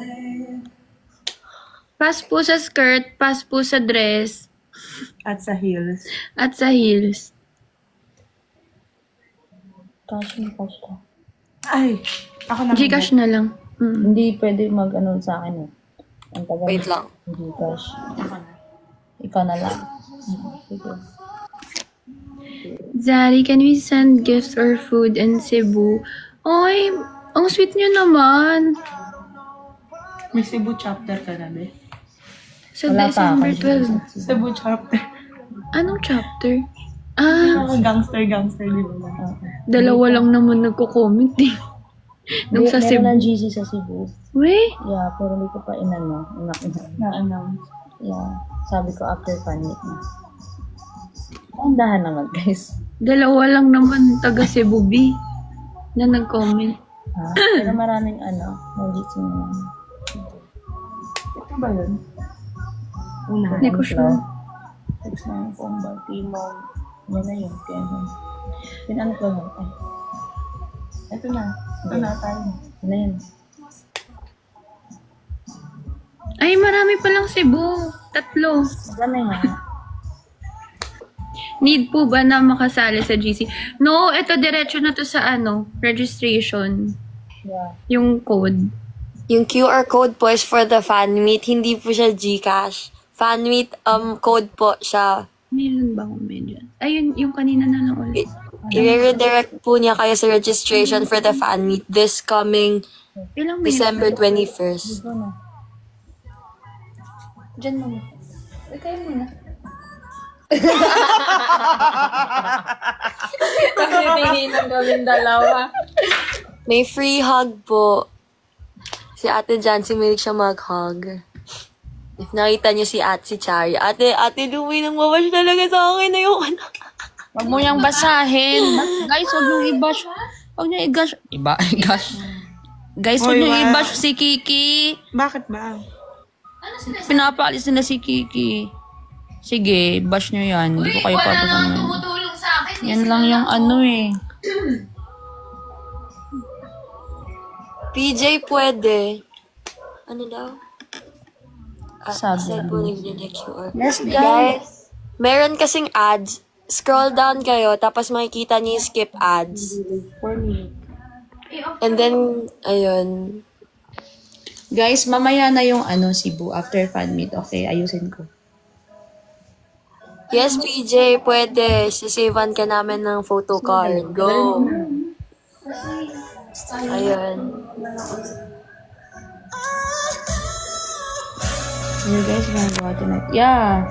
Pass po sa skirt, pass po sa dress, At sa heels. at sa heels. Cash na cash ka. Ay, ako na. Gcash na lang. Hindi pwede mag-ano sa akin eh. Ang tagal. Wait lang. Gcash. Ikaw na lang. Sige. Zari, can we send gifts or food in Cebu? Oy, ang sweet nyo naman. May Cebu chapter ka na, be. Sa Wala pa December ako. 12. Cebu chapter. Anong chapter? Ah, Gangster, di ba? dalawa lang naman nagko-comment eh. Nung sa Meron Cebu. ng GC sa Cebu. Weh, Yeah, pero hindi ko pa inano. Na-announce. Yeah. Sabi ko after fan meet na. Ang dahan naman, guys. dalawa lang naman taga Cebu B na nag-comment. Ha? Pero maraming mag-GC naman. Ito ba yun? Una. Hindi ko sure. Text na yung combo. Timog. Yan na yun. Kaya yun. Pinano ko lang. Ay. Ito na. Ito na tayo. Yan na yun. Ay, marami palang Cebu. 3. Yan na yun. Need po ba na makasali sa GC? No, ito diretso na to sa registration. Yeah. Yung code. Yung QR code po is for the fan meet, hindi po siya Gcash. Fan meet code po siya. Meron ba akong medyan? Ayun, yung kanina na lang ulit. I-redirect po niya kayo sa registration for the fan meet this coming Ilang minutes? December 21st. Ito na. Diyan muna. Uy, kayo muna. Kasi tinginan kami dalawa. May free hug po. Si Ate Jancy, may siya mag-hug. If nakita niyo si si Chari, Ate Lumay nang mawash talaga sa akin na yung Huwag mo niyang basahin. Guys, huwag niyong i-bash. Huwag niyong i-gash. I-gash. Guys, huwag Oy, niyong wa. i-bash si Kiki. Bakit ba? Pinapaalis nila si Kiki. Sige, bash niyo yan. Hindi ko kayo papasaman. tumutulong sa akin. Yan lang yung eh. PJ pwede. Ano daw? Sabi po nag-direct QR. Let's go. Guys, meron kasing ads. Scroll down kayo, tapos makikita niyo yung skip ads. And then, ayun. Guys, mamaya na yung Cebu after fan meet. Okay, ayusin ko. Yes, PJ, pwede. Sisavean ka namin ng photo card. Go! Ayun. You guys gonna go out tonight? Yeah.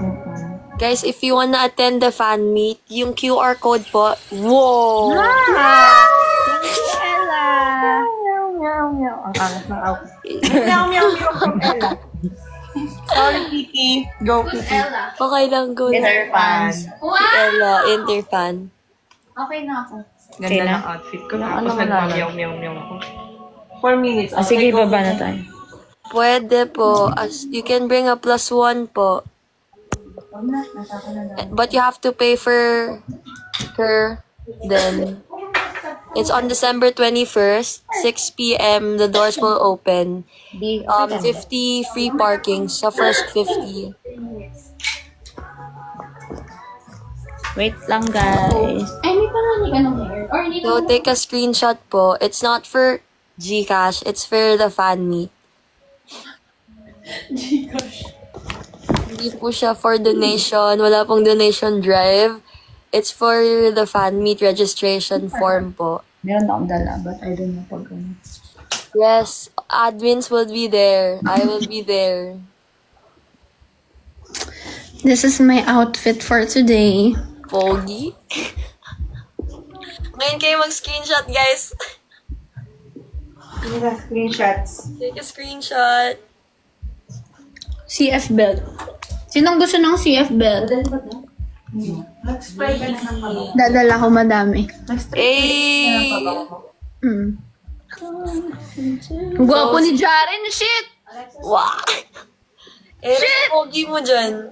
Guys, if you wanna attend the fan meet, yung QR code po, wow! Ang angas ng outfit. Meow from Ella. Sorry, Kiki. Go, Kiki. Okay lang, go lang. Interfans. Si Ella, Interfan. Okay na ako. Ganda na. ng outfit ko. Ano Tapos malala? nagpa-meow ako. 4 minutes. Sige, baba na tayo. Pwede po. You can bring a +1 po. But you have to pay for her then. It's on December 21st, 6 p.m. The doors will open. 50 free parking sa first 50. Wait lang, guys. Ay, may pangalan ka ng hair? Or hindi So take a screenshot po. It's not for Gcash, it's for the fan meet. Hindi po siya for donation. Wala pong donation drive. It's for the fan meet registration form po. Meron akong dala, but I don't know pag Yes, admins will be there. I will be there. This is my outfit for today. Pogi. Ngayon kayo mag-screenshot, guys. Screenshots. Take a screenshot. CF belt. Sinong gusto ng CF belt? Nag-spray ka na ng kami. Dadala ko madami. Eh, Gwapo ni Jaren, shit! wow. Shit! Pogi mo dyan.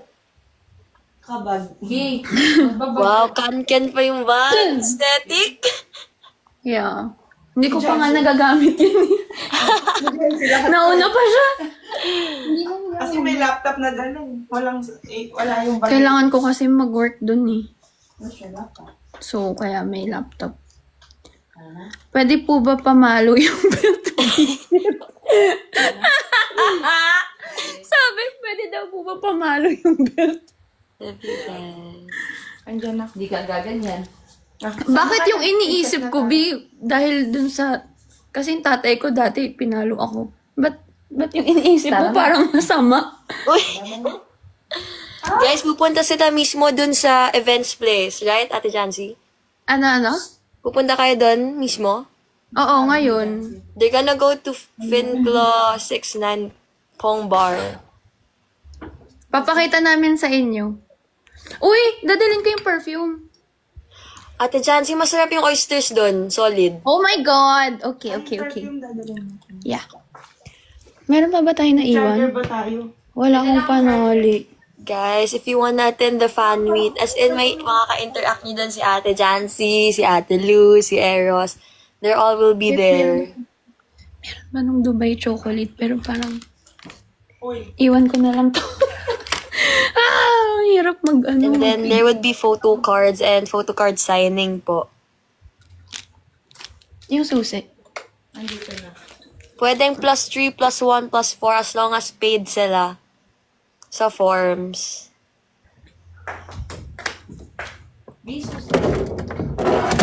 Kabag. Wow, kan-kan pa yung bag. Aesthetic. Yeah. Hindi ko pa nga nagagamit yun. Nauna pa siya. Kasi may laptop na dala. Wala yung bag. Kailangan ko kasi mag-work dun eh. Siya laptop. So, kaya may laptop. Pwede po ba pamalo yung belt? Sabi, pwede daw po ba pamalo yung belt? Andiyan na. Hindi ka gaganyan. Bakit yung iniisip ko, B, dahil dun sa... Kasi yung tatay ko dati, pinalo ako. Ba't yung iniisip ko parang masama? Uy! Guys, pupunta sila mismo dun sa events place, right, Ate Jancy? Ano? Pupunta kayo dun mismo? Oo, ngayon. They're gonna go to Finclaw 69 Pong Bar. Papakita namin sa inyo. Uy, dadalhin ko yung perfume. Ate Jancy, masarap yung oysters dun. Solid. Oh my God! Okay. Perfume dadalhin mo. Yeah. Meron pa ba tayo na Charger iwan? ba tayo? Wala akong panali. Guys, if you wanna attend the fan meet, as in may makaka-interact nyo dun si Ate Jancy, si Ate Lou, si Eros. They all will be there. Meron ba nung Dubai chocolate? Pero parang, Uy. iwan ko na lang to. Hirap mag-ano. And then there would be photo cards and photo card signing po. Yung susi. Andito na. Pwedeng +3, +1, +4 as long as paid sila sa forms.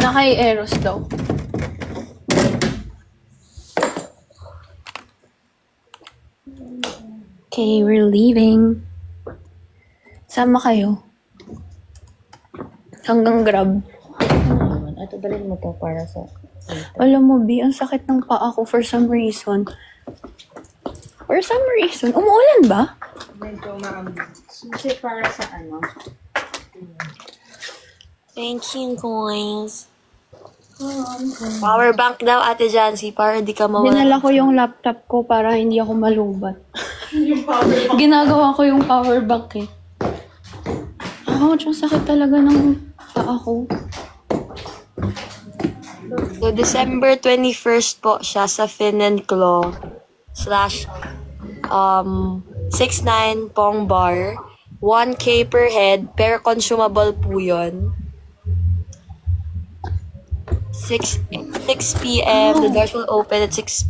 Na kay Eros daw. Okay, we're leaving. Sama kayo. Hanggang Grab. Ito, dalhin mo to para sa... Alam mo, B, ang sakit ng paa ko for some reason. Umuulan ba? Medyo maambing. Kasi para sa ano? Thank you, guys. Power bank daw, Ate Jancy, para di ka mawala. Dinala ko yung laptop ko para hindi ako malubat. Ginagawa ko yung power bank eh. Ouch, ang sakit talaga ng paa ko. So, December 21st po siya sa Finclaw /69 Pong Bar. 1K per head, pero consumable po yun. 6 p.m. The doors will open at 6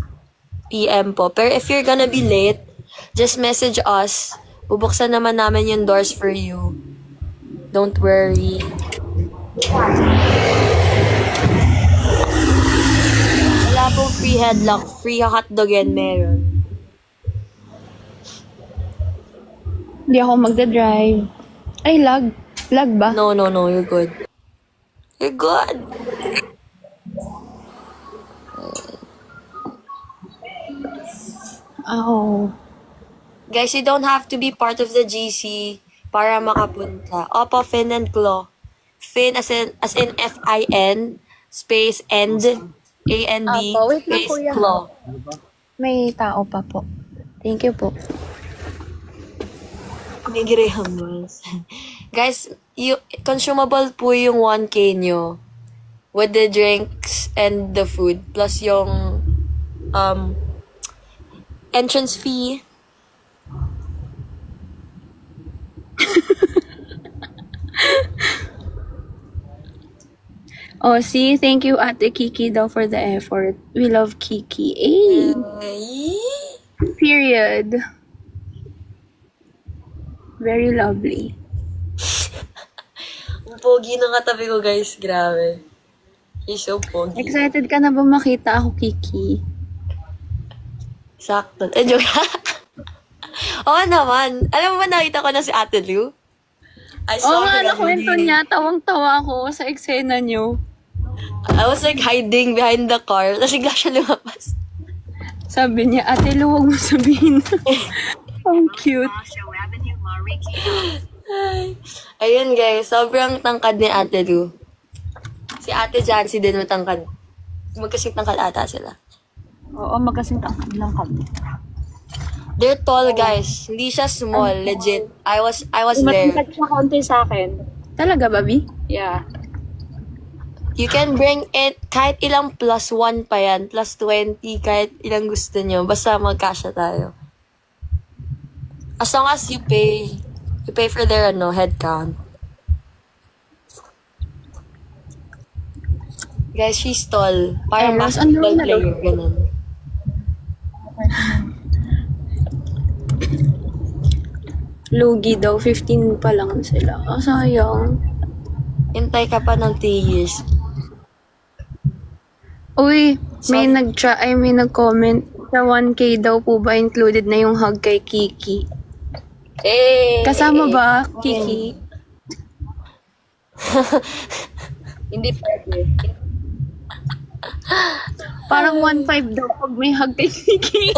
p.m. po. Pero if you're gonna be late, just message us. Bubuksan naman namin yung doors for you. Don't worry. Wala pong free headlock. Free hotdog yan meron. Hindi ako magdadrive. Ay, lag. Lag ba? No. You're good. You're good. Oh. Guys, you don't have to be part of the GC para makapunta. Opo, Finclaw. Fin as in F-I-N space and A-N-D Opo, wait lang, space kuya. claw. May tao pa po. Thank you po. May Graham. Guys, consumable po yung 1K nyo with the drinks and the food plus yung entrance fee. Oh, see? Thank you, Ate Kiki, daw, for the effort. We love Kiki. Eh. Period. Very lovely. Ang pogi ng katabi ko, guys. Grabe. He's so pogi. Excited ka na ba makita ako, Kiki? Sakto. Joke. Oo naman. Alam mo ba, nakita ko na si Ate Lou? I Oo saw nga, her nakwento already. niya. Tawang-tawa ako sa eksena niyo. I was like hiding behind the car. Tapos bigla siya lumabas. Sabi niya, Ate Lu, huwag mo sabihin. Ang cute. Ay. Ayun guys, sobrang tangkad ni Ate Lou. Si Ate Jancy din matangkad. Magkasing tangkad ata sila. Oo, magkasing tangkad lang kami. They're tall, guys. Hindi siya small, legit. I was there. Matangkad siya konti sa akin. Talaga, Babi? Yeah. You can bring it kahit ilang +1 pa yan, +20, kahit ilang gusto nyo. Basta magkasya tayo. As long as you pay for their head count. Guys, she's tall. Parang basketball player, ganun. Lugi daw, 15 pa lang sila. Sayang. Hintay ka pa ng 3 years. Uy, may nag-comment sa 1K daw po ba included na yung hug kay Kiki? Kasama ba, Kiki? Hindi pwede. Parang 1.5 daw pag may hug kay Kiki.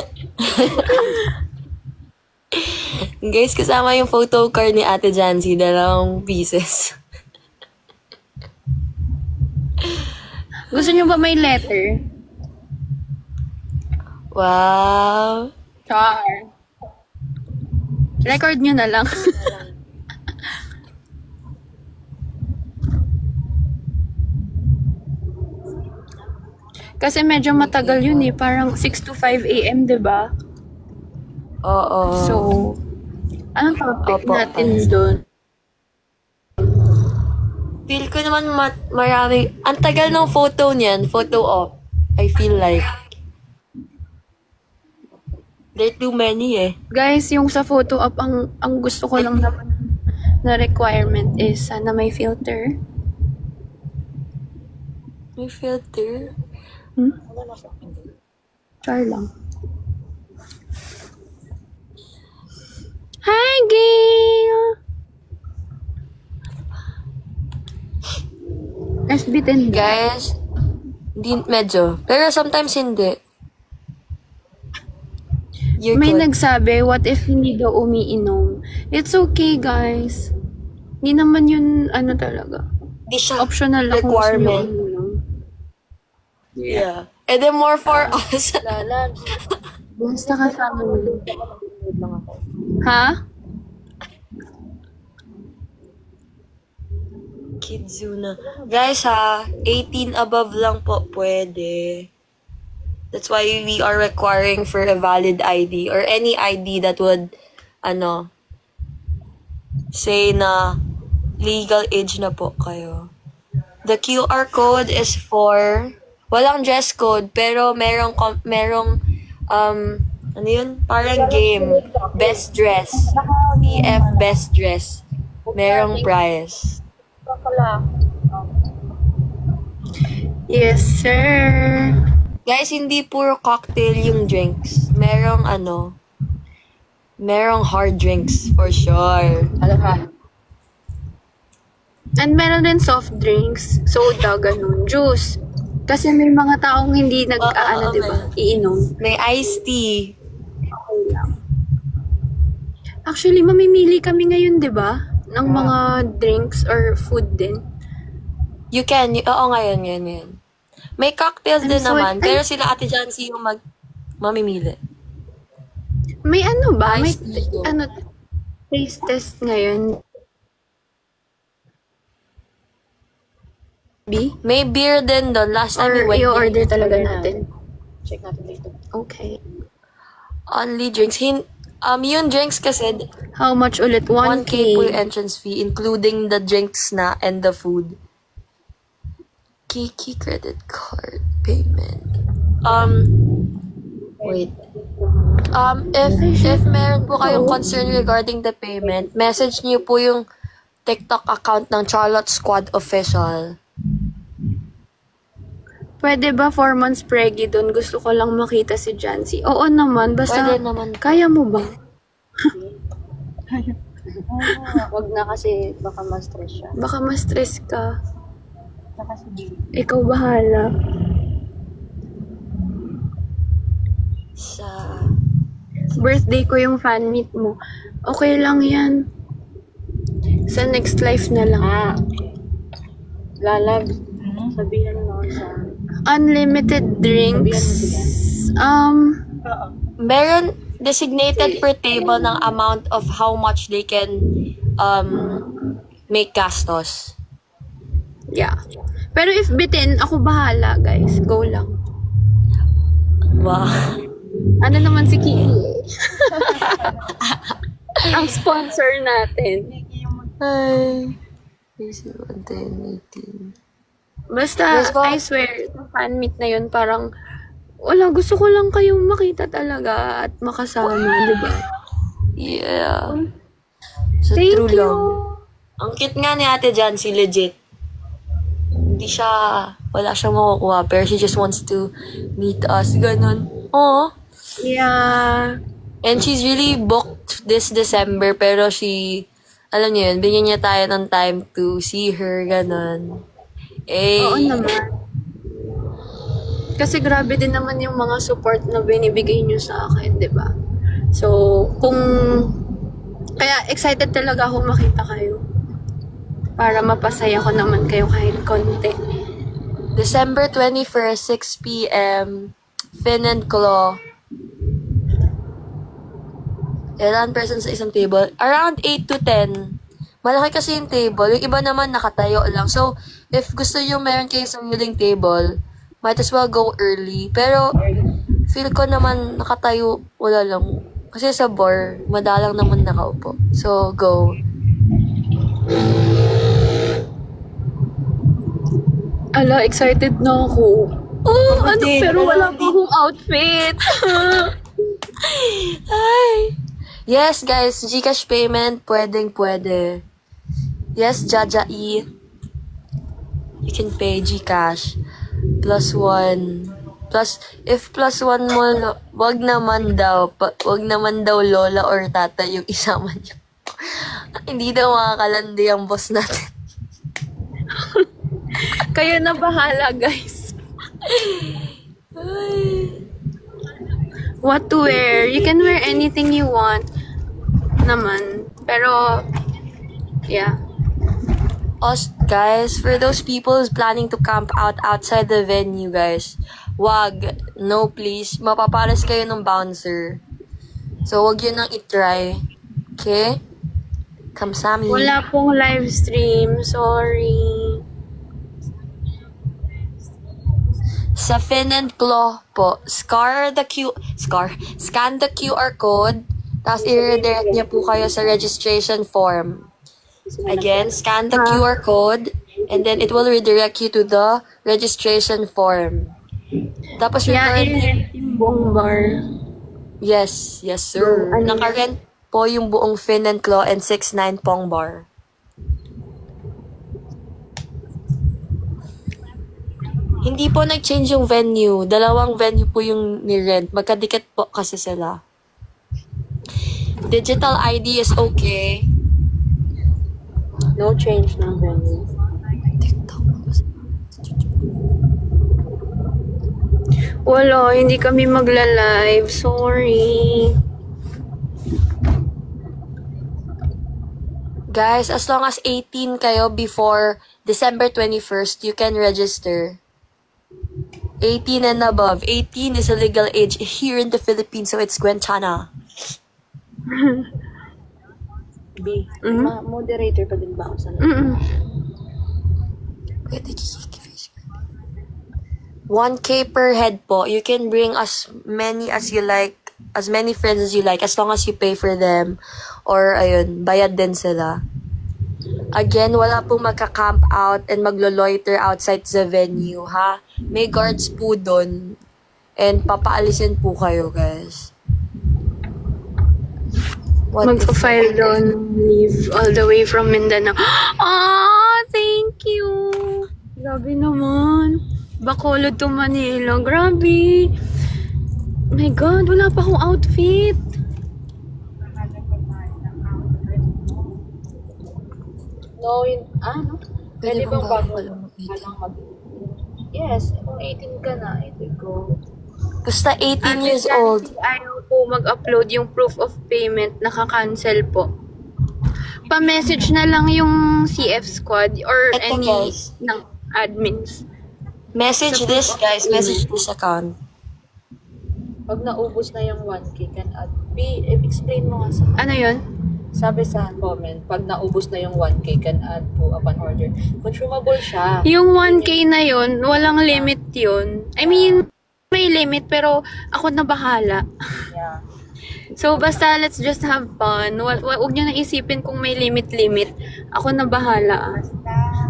Guys, kasama yung photo card ni Ate Jancy, 2 pieces. Gusto nyo ba may letter? Wow. Char. Record nyo na lang. Kasi medyo matagal yun eh. Parang 6 to 5 a.m., diba? Oo. So, anong topic Opo. natin doon? Feel ko naman marami. Ang tagal ng photo niyan. Photo op. I feel like. There are too many eh. Guys, yung sa photo up, ang gusto ko lang naman na requirement is sana may filter. May filter. Char lang. Hi, Gail! SB10 Guys, medyo. Pero sometimes hindi. You're May good. nagsabi, what if hindi daw umiinom? It's okay, guys. Hindi naman yun, talaga. Di siya Optional lang kung gusto nyo requirement. umiinom. Yeah. And then more for us. Basta kasama mo. Ha? Kidzuna. Guys ha, 18 above lang po pwede. That's why we are requiring for a valid ID or any ID that would, say na legal age na po kayo. The QR code is for, walang dress code, pero merong ano yun? Parang game. Best dress. CF best dress. Merong prize. Yes, sir. Guys, hindi puro cocktail yung drinks. Merong hard drinks for sure. And meron din soft drinks, soda, ganun, juice. Kasi may mga taong hindi diba? Iinom. May iced tea. Actually, mamimili kami ngayon, diba? Ng mga drinks or food din. You can. Oo, ngayon. May cocktails din so naman. Pero sila Ate Jancy yung mamimili. May ba? May Iced tea daw. taste test ngayon. May beer din doon. Last time we Or went. i-order talaga natin. Check natin dito. Okay. Only drinks. Yung drinks kasi, How much ulit? 1K 1K. po yung entrance fee, including the drinks na and the food. Kiki credit card payment. Wait. If meron po kayong concern regarding the payment, message niyo po yung TikTok account ng Charlotte Squad Official. Pwede ba 4 months preggy doon? Gusto ko lang makita si Jancy. Oo naman, basta Pwede naman. kaya mo ba? Wag na kasi baka ma-stress siya. Baka ma-stress ka. Ikaw bahala. Sa... Birthday ko yung fan meet mo. Okay lang yan. Sa next life na lang. Lalab. Sabihan mo sa... Unlimited drinks. Meron, designated per table ng amount of how much they can make gastos. Yeah. Pero if bitin, ako bahala, guys. Go lang. Wow. Ano naman si Kiki? Ang sponsor natin. Ay. 18. Basta, I swear, fan meet na yun, parang, wala, gusto ko lang kayong makita talaga at makasama, di ba? Yeah. So, Thank true you. lang. Ang cute nga ni Ate Jancy, legit. Hindi siya, wala siyang makukuha, pero she just wants to meet us, ganun. Oh. Yeah. And she's really booked this December, pero she, alam niyo yun, bigyan niya tayo ng time to see her, ganun. Eh. Oo naman. Kasi grabe din naman yung mga support na binibigay niyo sa akin, di ba? So, kaya excited talaga ako makita kayo. Para mapasaya ko naman kayo kahit konti. December 21st, 6 p.m., Finn and Claw. Ilan persons sa isang table? Around 8 to 10. Malaki kasi yung table. Yung iba naman nakatayo lang. So, if gusto nyo meron kayo sa willing table, might as well go early. Pero, feel ko naman nakatayo, wala lang. Kasi sa bar, madalang naman nakaupo. So, go. Ala, excited na ako. Oh, ano, din, pero wala wala pa akong outfit. Ay. Yes, guys, Gcash payment, pwede. Yes, Jaja E. You can pay Gcash. +1. If +1 mo, wag naman daw lola or tata yung isama niyo. Hindi daw makakalandi ang boss natin. Kayo na bahala, guys. What to wear? You can wear anything you want naman. Pero, yeah. Guys, for those people who's planning to camp out outside the venue, guys, wag. No, please. Mapapalas kayo ng bouncer. So, wag yun nang itry. Okay? Kamsami. Wala pong live stream. Sorry. Sa Finn and Claw po, scan the QR code, tapos i-redirect niya po kayo sa registration form. Again, scan the QR code, and then it will redirect you to the registration form. Tapos i-rent yung buong bar. Yes, sir. Naka-rent po yung buong Finn and Claw and 6ix9ine Pong Bar. Hindi po nag-change yung venue. 2 venue po yung ni-rent. Magkadikit po kasi sila. Digital ID is okay. No change ng venue. Wala, hindi kami magla-live. Sorry. Guys, as long as 18 kayo before December 21st, you can register. 18 and above. 18 is a legal age here in the Philippines, so it's Guanchana. B. Moderator pa din ba ako sa Wait, 1K per head po. You can bring as many as you like, as many friends as you like, as long as you pay for them. Or, ayun, bayad din sila. Again, wala pong magka-camp out and maglo-loiter outside the venue, ha? May guards po dun. And papaalisin po kayo, guys. Magpa-file doon. Leave all the way from Mindanao. Ah, thank you. Grabe naman. Bacolod to Manila. Grabe. My God, wala pa akong outfit. No, no? Pwede bang bago? Yes, kung 18 ka na, ito go. Basta 18 years old. Ayaw po mag-upload yung proof of payment. Naka-cancel po. Pa-message na lang yung CF squad or Ito, any guys. ng admins. Message this, guys. Message this account. Pag naubos na yung 1K, can add. Explain mo nga sa Ano yun? Sabi sa comment, pag naubos na yung 1K, can add po upon order. Consumable siya. Yung 1K na yun, walang limit yun. I mean, may limit pero ako na bahala. Yeah. So, basta let's just have fun. Huwag nyo na isipin kung may limit-limit. Ako na bahala.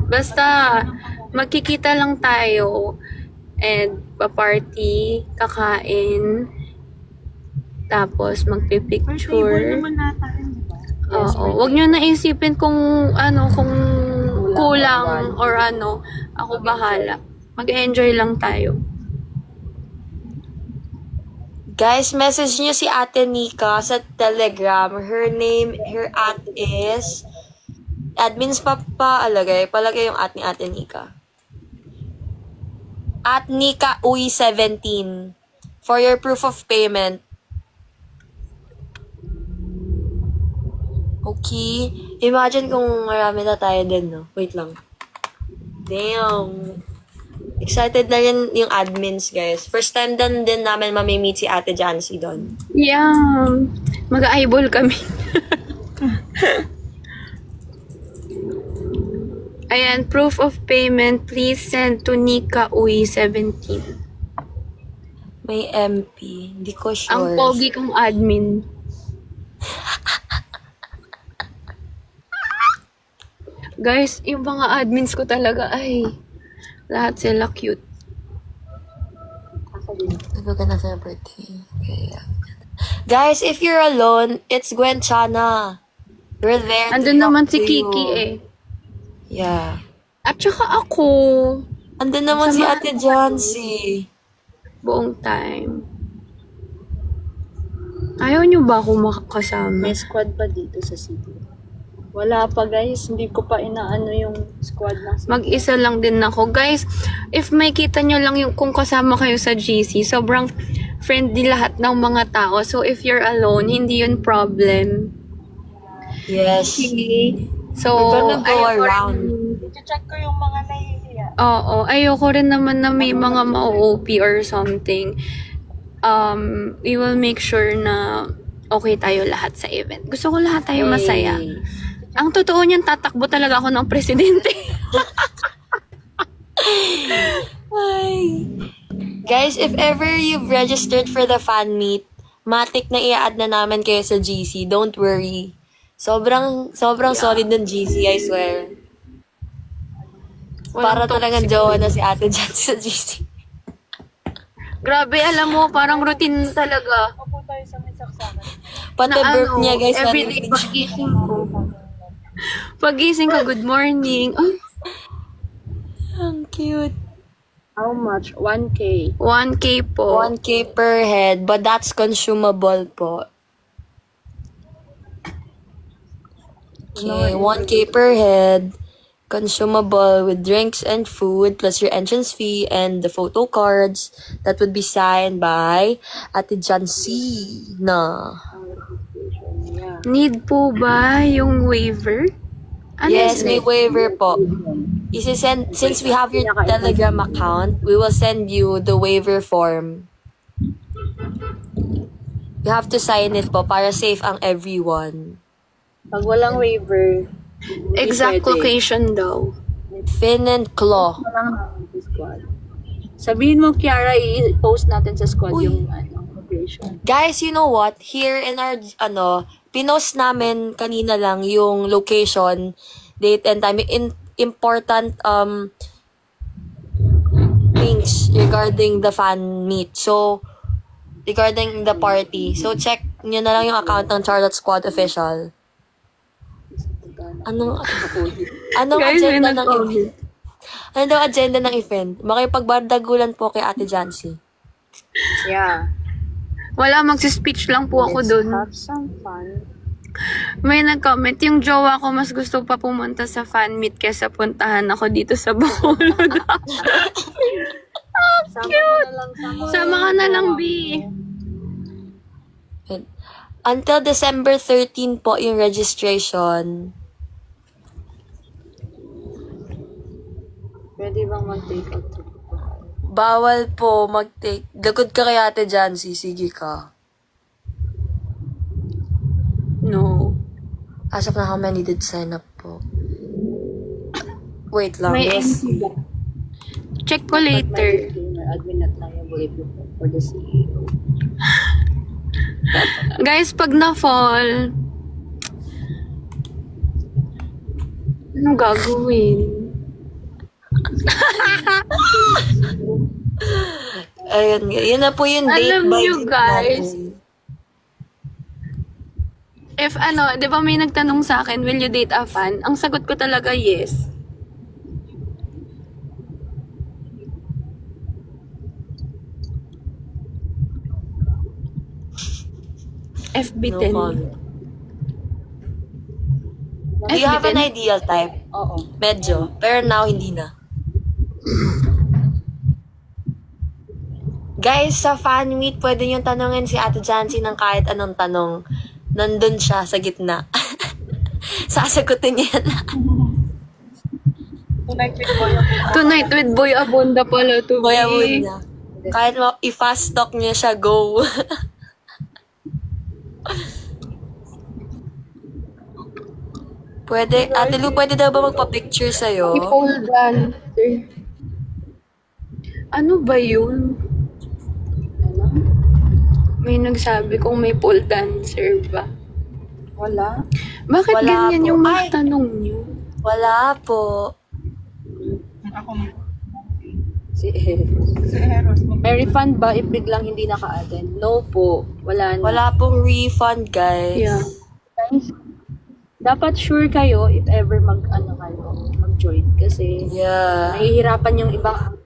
Basta, magkikita lang tayo. And, pa-party, kakain. Tapos, magpipicture. Oo. Huwag nyo na isipin kung kung kulang or ano. Ako bahala. Mag-enjoy lang tayo. Guys, message niyo si Ate Nika sa Telegram. Her at is, admins palagay yung at ni Ate Nika. At Nika Uy 17 for your proof of payment. Okay. Imagine kung marami na tayo din, no? Wait lang. Damn. Excited na rin yung admins, guys. First time din namin mamimit si Ate Jancy doon. Yeah. Mag-eyeball kami. Ayan, proof of payment, please send to Nika Uy 17. May MP. Hindi ko sure. Ang pogi kong admin. Guys, yung mga admins ko talaga ay lahat sila cute. Nabaga na sa birthday. Okay. Guys, if you're alone, it's Gwen Chana. We're there to Andun help naman si you. Kiki eh. Yeah. At saka ako, Andun naman si Ate Jancy. buong time. Ayaw nyo ba ako makakasama? May squad pa dito sa city. Wala pa guys, hindi ko pa inaano yung squad ng city. Mag-isa lang din ako. Guys, if may kita nyo lang yung kung kasama kayo sa GC, sobrang friendly lahat ng mga tao. So, if you're alone, hindi yun problem. Yes. So, We're gonna go ayoko around. I-check ko yung mga nahihiya. Oo, ayoko rin naman na may mga ma-OP or something. We will make sure na okay tayo lahat sa event. Gusto ko lahat tayo masaya. Ang totoo niyan, tatakbo talaga ako ng presidente. Ay. Guys, if ever you've registered for the fan meet, matik na i-add na namin kayo sa GC. Don't worry. Sobrang solid ng GC, I swear. Para talagang jowa na si Ate Jancy sa GC. Grabe, alam mo, parang routine talaga. Opo tayo sa may saksakan. Pati birth niya, guys. everyday pagising ko. Pagising ko, good morning. Ay, Ang cute. How much? 1K. 1K po. 1K per head, but that's consumable po. Okay, 1K per head. Consumable with drinks and food, plus your entrance fee and the photo cards that would be signed by Ate Jancy na. Need po ba yung waiver? Ano Yes, yun? may waiver po. Since we have your Telegram account, we will send you the waiver form. You have to sign it po para safe ang everyone. Pag walang waiver, Exact location daw. Fin and Claw. lang namin sa squad. Sabihin mo, Kiara, i-post natin sa squad Uy. yung location. Guys, you know what? Here in our, pinost namin kanina lang yung location, date and time, important things regarding the fan meet. So, regarding the party. So, check nyo na lang yung account ng Charlotte Squad Official. Anong Guys, may agenda ng nag-comment. event? Ano daw agenda ng event? Makipagbardagulan po kay Ate Jancy. Yeah. Wala, magsi-speech lang po ako dun. Have some fun. May nag-comment, yung jowa ko mas gusto pa pumunta sa fan meet kesa puntahan ako dito sa Bacolod. Sama ka na lang, B. Until December 13 po yung registration. Pwede bang mag-take out? Bawal po mag-take. Lagod ka kay Ate Jancy. Sige ka. No. As of now, how many did sign up po? Wait lang. May Yes. MP ba? Check ko later. Admin not liable if you for the CEO. Guys, pag na-fall, anong gagawin? Ayun, yun na po yung date Alam by nyo, date guys, natin. If di ba may nagtanong sa akin, will you date a fan? Ang sagot ko talaga, yes. No FB10. comment. Do you have an ideal type? Oo. Medyo. Pero now, hindi na. Guys, sa fan meet, pwede nyo tanongin si Ate Jancy ng kahit anong tanong. Nandun siya sa gitna. Sasagutin niya na. Tonight with Boy Abunda. Tonight with Boy Abunda pala to Kaya mo be. niya. Kahit i-fast talk niya siya, go. Pwede, Ate Lu, pwede daw ba magpa-picture sa'yo? Pole dancer. Ano ba yun? Ano? May nagsabi kung may pole dancer ba? Wala. Bakit Wala ganyan po. yung mga Ay! tanong niyo? Wala po. Ako, Si si Eros. may refund ba if biglang hindi naka-attend? No po. Wala na. Wala pong refund, guys. Yeah. Dapat sure kayo if ever mag-join. Kasi Yeah. nahihirapan yung ibang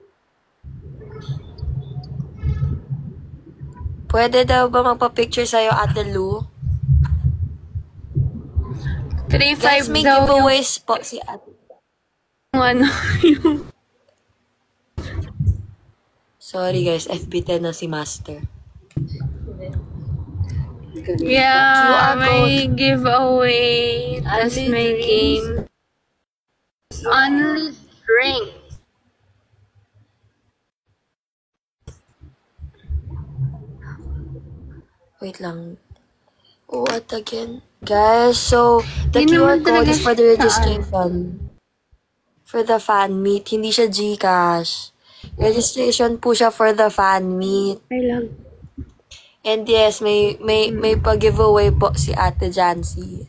Pwede daw ba magpa-picture sa'yo, Ate Lu? 3-5 Guys, may daw giveaways po si Ate. yung ano, yung Sorry guys, FB10 na si Master. yeah, QR may giveaway. Tapos Only may drinks. game. Only drink. Wait lang. What again? Guys, so the Hindi QR naman code talaga is for the siya, registration. For the fan meet, hindi siya GCash. Registration po siya for the fan meet. I love. And yes, may pa-giveaway po si Ate Jancy.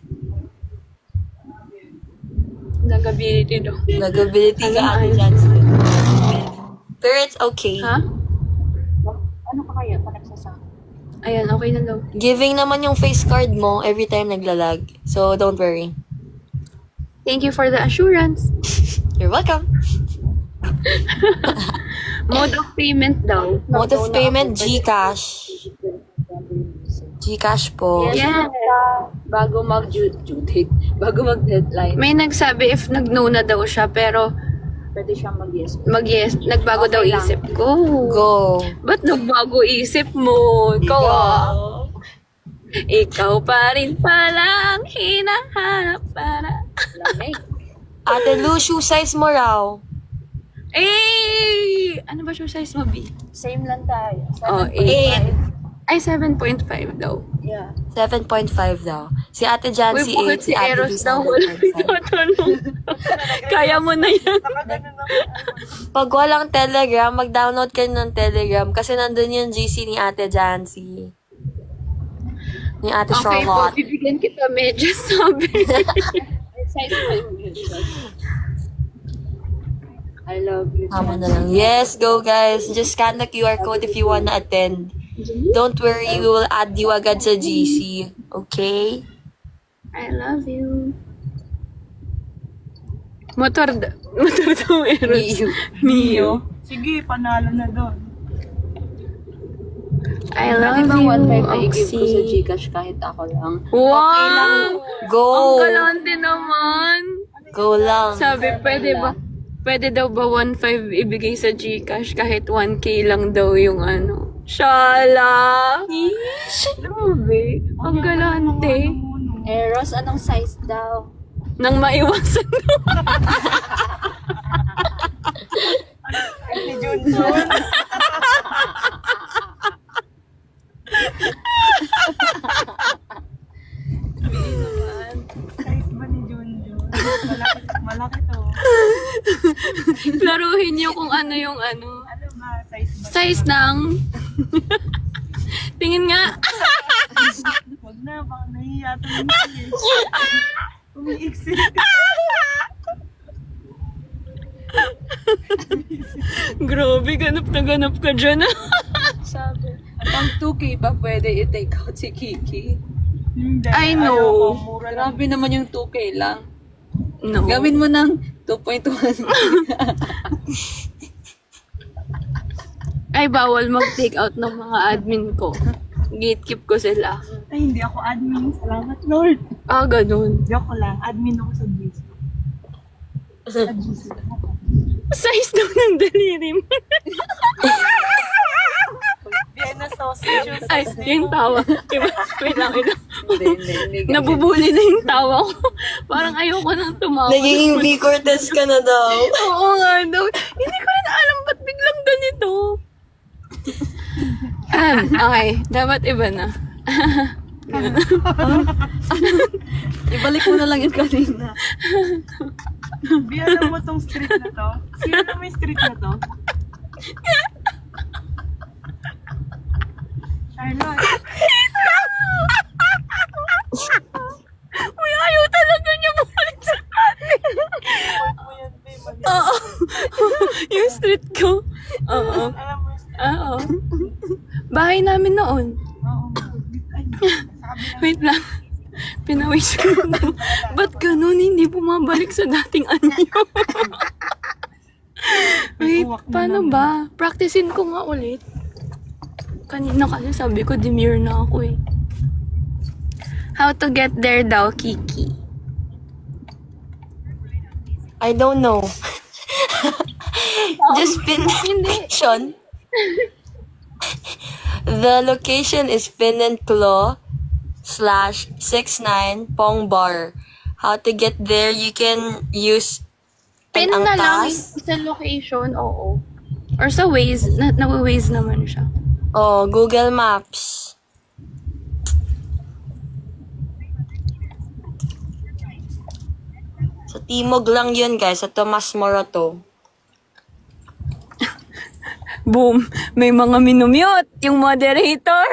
Nag-ability daw. Nag-ability ka, Ate Ayos. Jancy. Pero it's okay. Ha? ano pa kaya pa nagsasama? Ayan, okay na daw. Giving naman yung face card mo every time naglalag. So, don't worry. Thank you for the assurance. You're welcome. Mode of payment daw. Mode of payment, GCash. GCash po. Yeah. Bago mag-due date, bago mag-deadline, May nagsabi if nag-no na daw siya, pero pwede siyang mag-yes. mag-yes, nagbago daw Okay lang. isip ko. Go. Ba't nagbago isip mo? Ikaw Ikaw pa rin palang hinahanap para... Lamig. Ate Lu, shoe size mo raw. Eh! Ano ba shoe size mo, B? Same lang tayo. Oh, 8. Ay, 7.5 daw. Yeah. 7.5 daw. Si Ate Uy, Jancy 8, bakit si si Ate Eros Lu daw wala 7.5. tatanong? Kaya mo na yan. Pag walang Telegram, mag-download ka ng Telegram kasi nandun yung GC ni Ate Jancy. Ni Ate Okay po, Charlotte. bibigyan kita medyas, sabi. Size pa yung I love you. Tama na lang. Yes, go guys. Just scan the QR code if you wanna attend. Don't worry, we will add you agad sa GC. Okay? I love you. Motor daw, Eros. Mio. Sige, panalo na doon. I Pwede love bang you, 1.5 i-give ko sa Oxy. Gcash kahit ako lang? Wow! Go! Ang galante naman. Go lang. Sabi, pwede daw ba 1.5 ibigay sa Gcash kahit 1K lang daw yung ano? Shala! Grabe. Ang galante. Eros, anong size daw? Nang maiwasan daw. Si Junjun. Size ba ni Junjun? Malaki to. Klaruhin niyo kung ano yung ano. Ano ba? Size ba? Size ng... Tingin nga. Wag na, baka nahihiya tumingin. Umiiksi. Grabe, ganap ka dyan. Sabi. At ang 2K ba pwede i-take out si Kiki? Hindi, I know. ayoko, mura lang. Grabe naman yung 2K lang. No. Gawin mo ng 2.1. Ay, bawal mag-take out ng mga admin ko. Gatekeep ko sila. Ay, hindi ako admin. Salamat, Lord. Ah, ganun. Joke lang. Admin ako sa GC. Sa GC. Size daw ng daliri mo. Vienna sausage. Ay, yung tawa. Wait lang. Hindi. Nabubuli na yung tawa ko. Parang ayoko nang tumawa. Naging V. Cortez ka na daw. Oo nga daw. Hindi ko rin alam ba't biglang ganito. Okay. Dapat iba na. Ibalik mo na lang yung kanina. Di alam mo tong street na to? Sino na may street na to? Charlotte. Uy, ayaw talaga niya bumalik sa atin. Mo yan, babe. Oo. Yung street ko. Oo. Alam mo yung street. Oo. Bahay namin noon. Oo. Ay, sabi na. Wait lang. Pinawis ko na. Ba't ganun? Hindi bumabalik sa dating anyo. Wait, paano ba? Practicein ko nga ulit. Kanina kasi sabi ko, demure na ako eh. How to get there daw, Kiki? I don't know. Just pin Hindi. location. The location is Pin and Claw /69 Pong Bar. How to get there? You can use Pin an na lang angkas. sa location, oo. Or sa Waze, na-Waze naman siya. Oh, Google Maps. Sa Timog lang yun, guys. Sa Tomas Morato. Boom! May mga minumute yung moderator.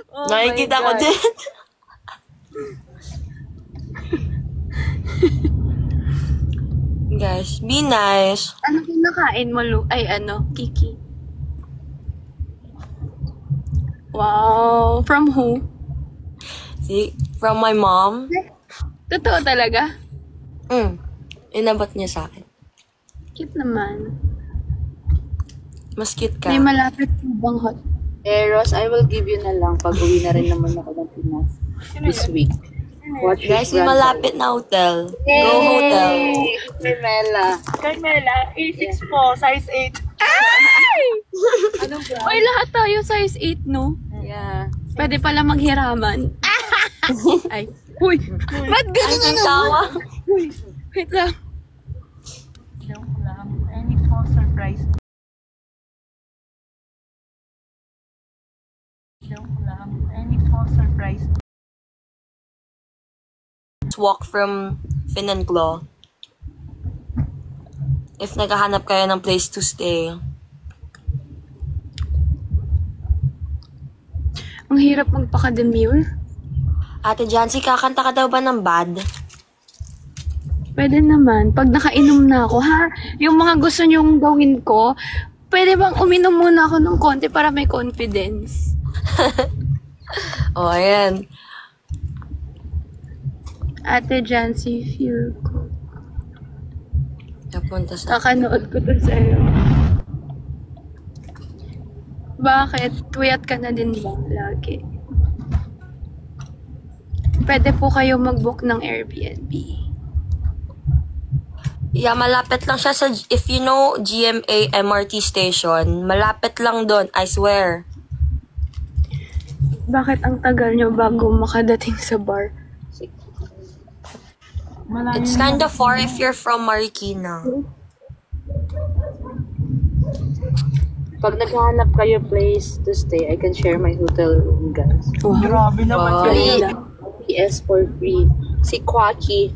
Oh my Nakikita ko God. din. Guys, be nice. Ano kinakain mo, Lu? Ay, ano, Kiki? Wow! From who? See, from my mom. Totoo talaga? Inabot niya sa akin. Cute naman. Mas cute ka. May malapit po bang hot? Eros, I will give you na lang pag uwi na rin naman ako ng Pinas this week. Watch Guys, your may malapit na hotel. Go hotel. Mela. Carmela, 86 po, size 8. Anong brand? Oy, lahat tayo size 8, no? Yeah. Pwede pala maghiraman. Ay. Uy! Ba't Ay, ganun ang na tawa. Wait lang. Joke lang. Any po surprise. Joke lang. Any po surprise. Walk from Fin and Claw. If naghahanap kayo ng place to stay. Ang hirap magpaka-demure. Ate Jancy, kakanta ka daw ba ng bad? Pwede naman. Pag nakainom na ako, ha? Yung mga gusto nyong gawin ko, pwede bang uminom muna ako ng konti para may confidence? Oh, ayan. Ate Jancy, feel ko. Napunta sa... Kakanood ko to sa'yo. Bakit? Tuyat ka na din ba? Lagi. Pwede po kayo mag-book ng Airbnb. Yeah, malapit lang siya sa... If you know GMA MRT station, malapit lang doon, I swear. Bakit ang tagal nyo bago makadating sa bar? It's kind of far if you're from Marikina. Pag naghahanap kayo place to stay, I can share my hotel room, guys. Grabe naman Wow. kayo. PS for free. Si Quachi.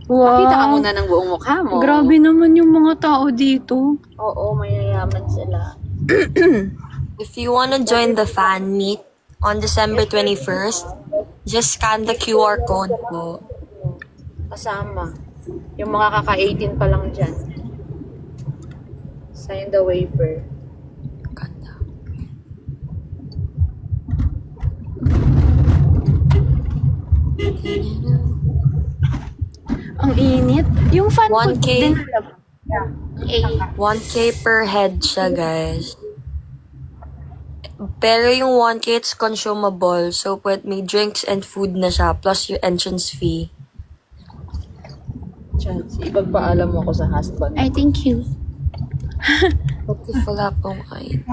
Wow. Pakita ka muna ng buong mukha mo. Grabe naman yung mga tao dito. Oo, mayayaman sila. If you wanna join the fan meet on December 21st, just scan the QR code po. Kasama. Yung mga kaka-18 pa lang dyan. Sign the waiver. Ganda. Ang init. Yung fan food 1K. din alam. Eh, 1K per head siya, guys. Pero yung 1K, it's consumable. So, may drinks and food na siya, plus your entrance fee. Chance. Ipagpaalam mo ako sa husband. I thank you. What if wala pong kain?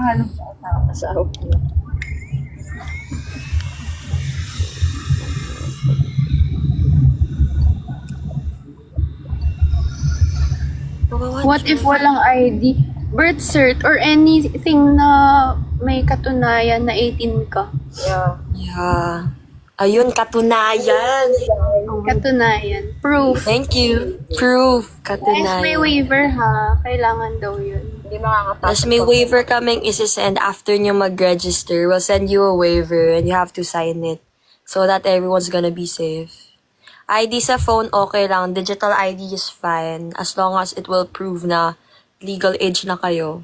Asawa ko. What if walang ID? Birth cert or anything na may katunayan na 18 ka? Yeah. Yeah. Ayun, katunayan. Katunayan. Proof. Thank you. Proof. Yes, Katunayan. may waiver ha. Kailangan daw yun. Hindi makakapasok. Tapos may waiver kaming isi-send after nyo mag-register. We'll send you a waiver and you have to sign it so that everyone's gonna be safe. ID sa phone, okay lang. Digital ID is fine as long as it will prove na legal age na kayo.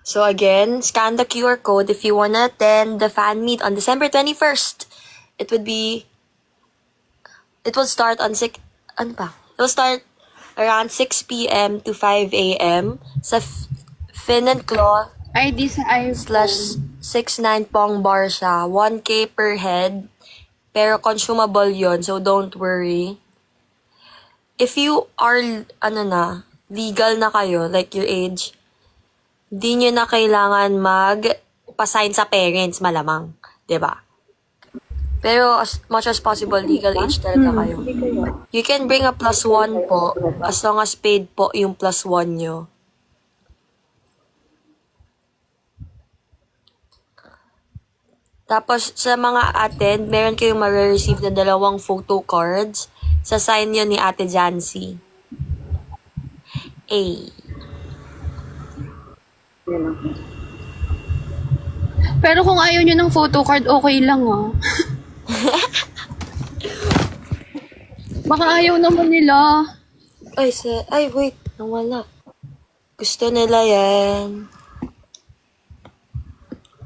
So again, scan the QR code if you wanna attend the fan meet on December 21st. It will start on It will start around 6 p.m. to 5 a.m. sa Fin and Claw ID sa /69 iPhone. Pong bar siya. 1K per head. Pero consumable yon, so don't worry. If you are, legal na kayo, like your age, di nyo na kailangan mag-pasign sa parents, malamang. 'Di ba? Pero as much as possible, legal age talaga kayo. You can bring a +1 po, as long as paid po yung +1 nyo. Tapos, sa mga attend, meron kayong ma-receive na 2 photo cards. Sa sign yun ni Ate Jancy. Pero kung ayaw nyo ng photo card, okay lang ah. Baka ayaw naman nila. Ay, wait. Nawala. Gusto nila yan.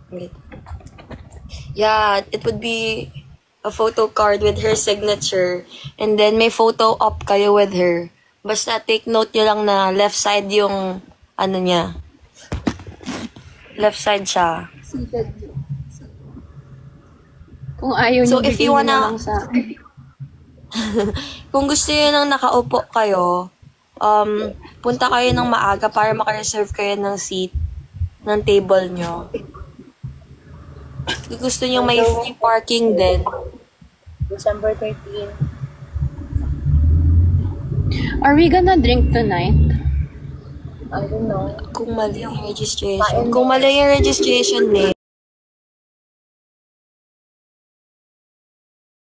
Wait. Yeah, it would be a photo card with her signature. And then may photo op kayo with her. Basta take note nyo lang na left side yung niya. Left side siya. Kung ayaw So, nyo, if you bigyan nyo wanna- na lang sa akin. Kung gusto nyo nang nakaupo kayo, punta kayo ng maaga para makareserve kayo ng seat ng table nyo. Kung gusto nyo may free parking din. December 13. Are we gonna drink tonight? I don't know. Kung mali yung registration. Kung mali yung registration name,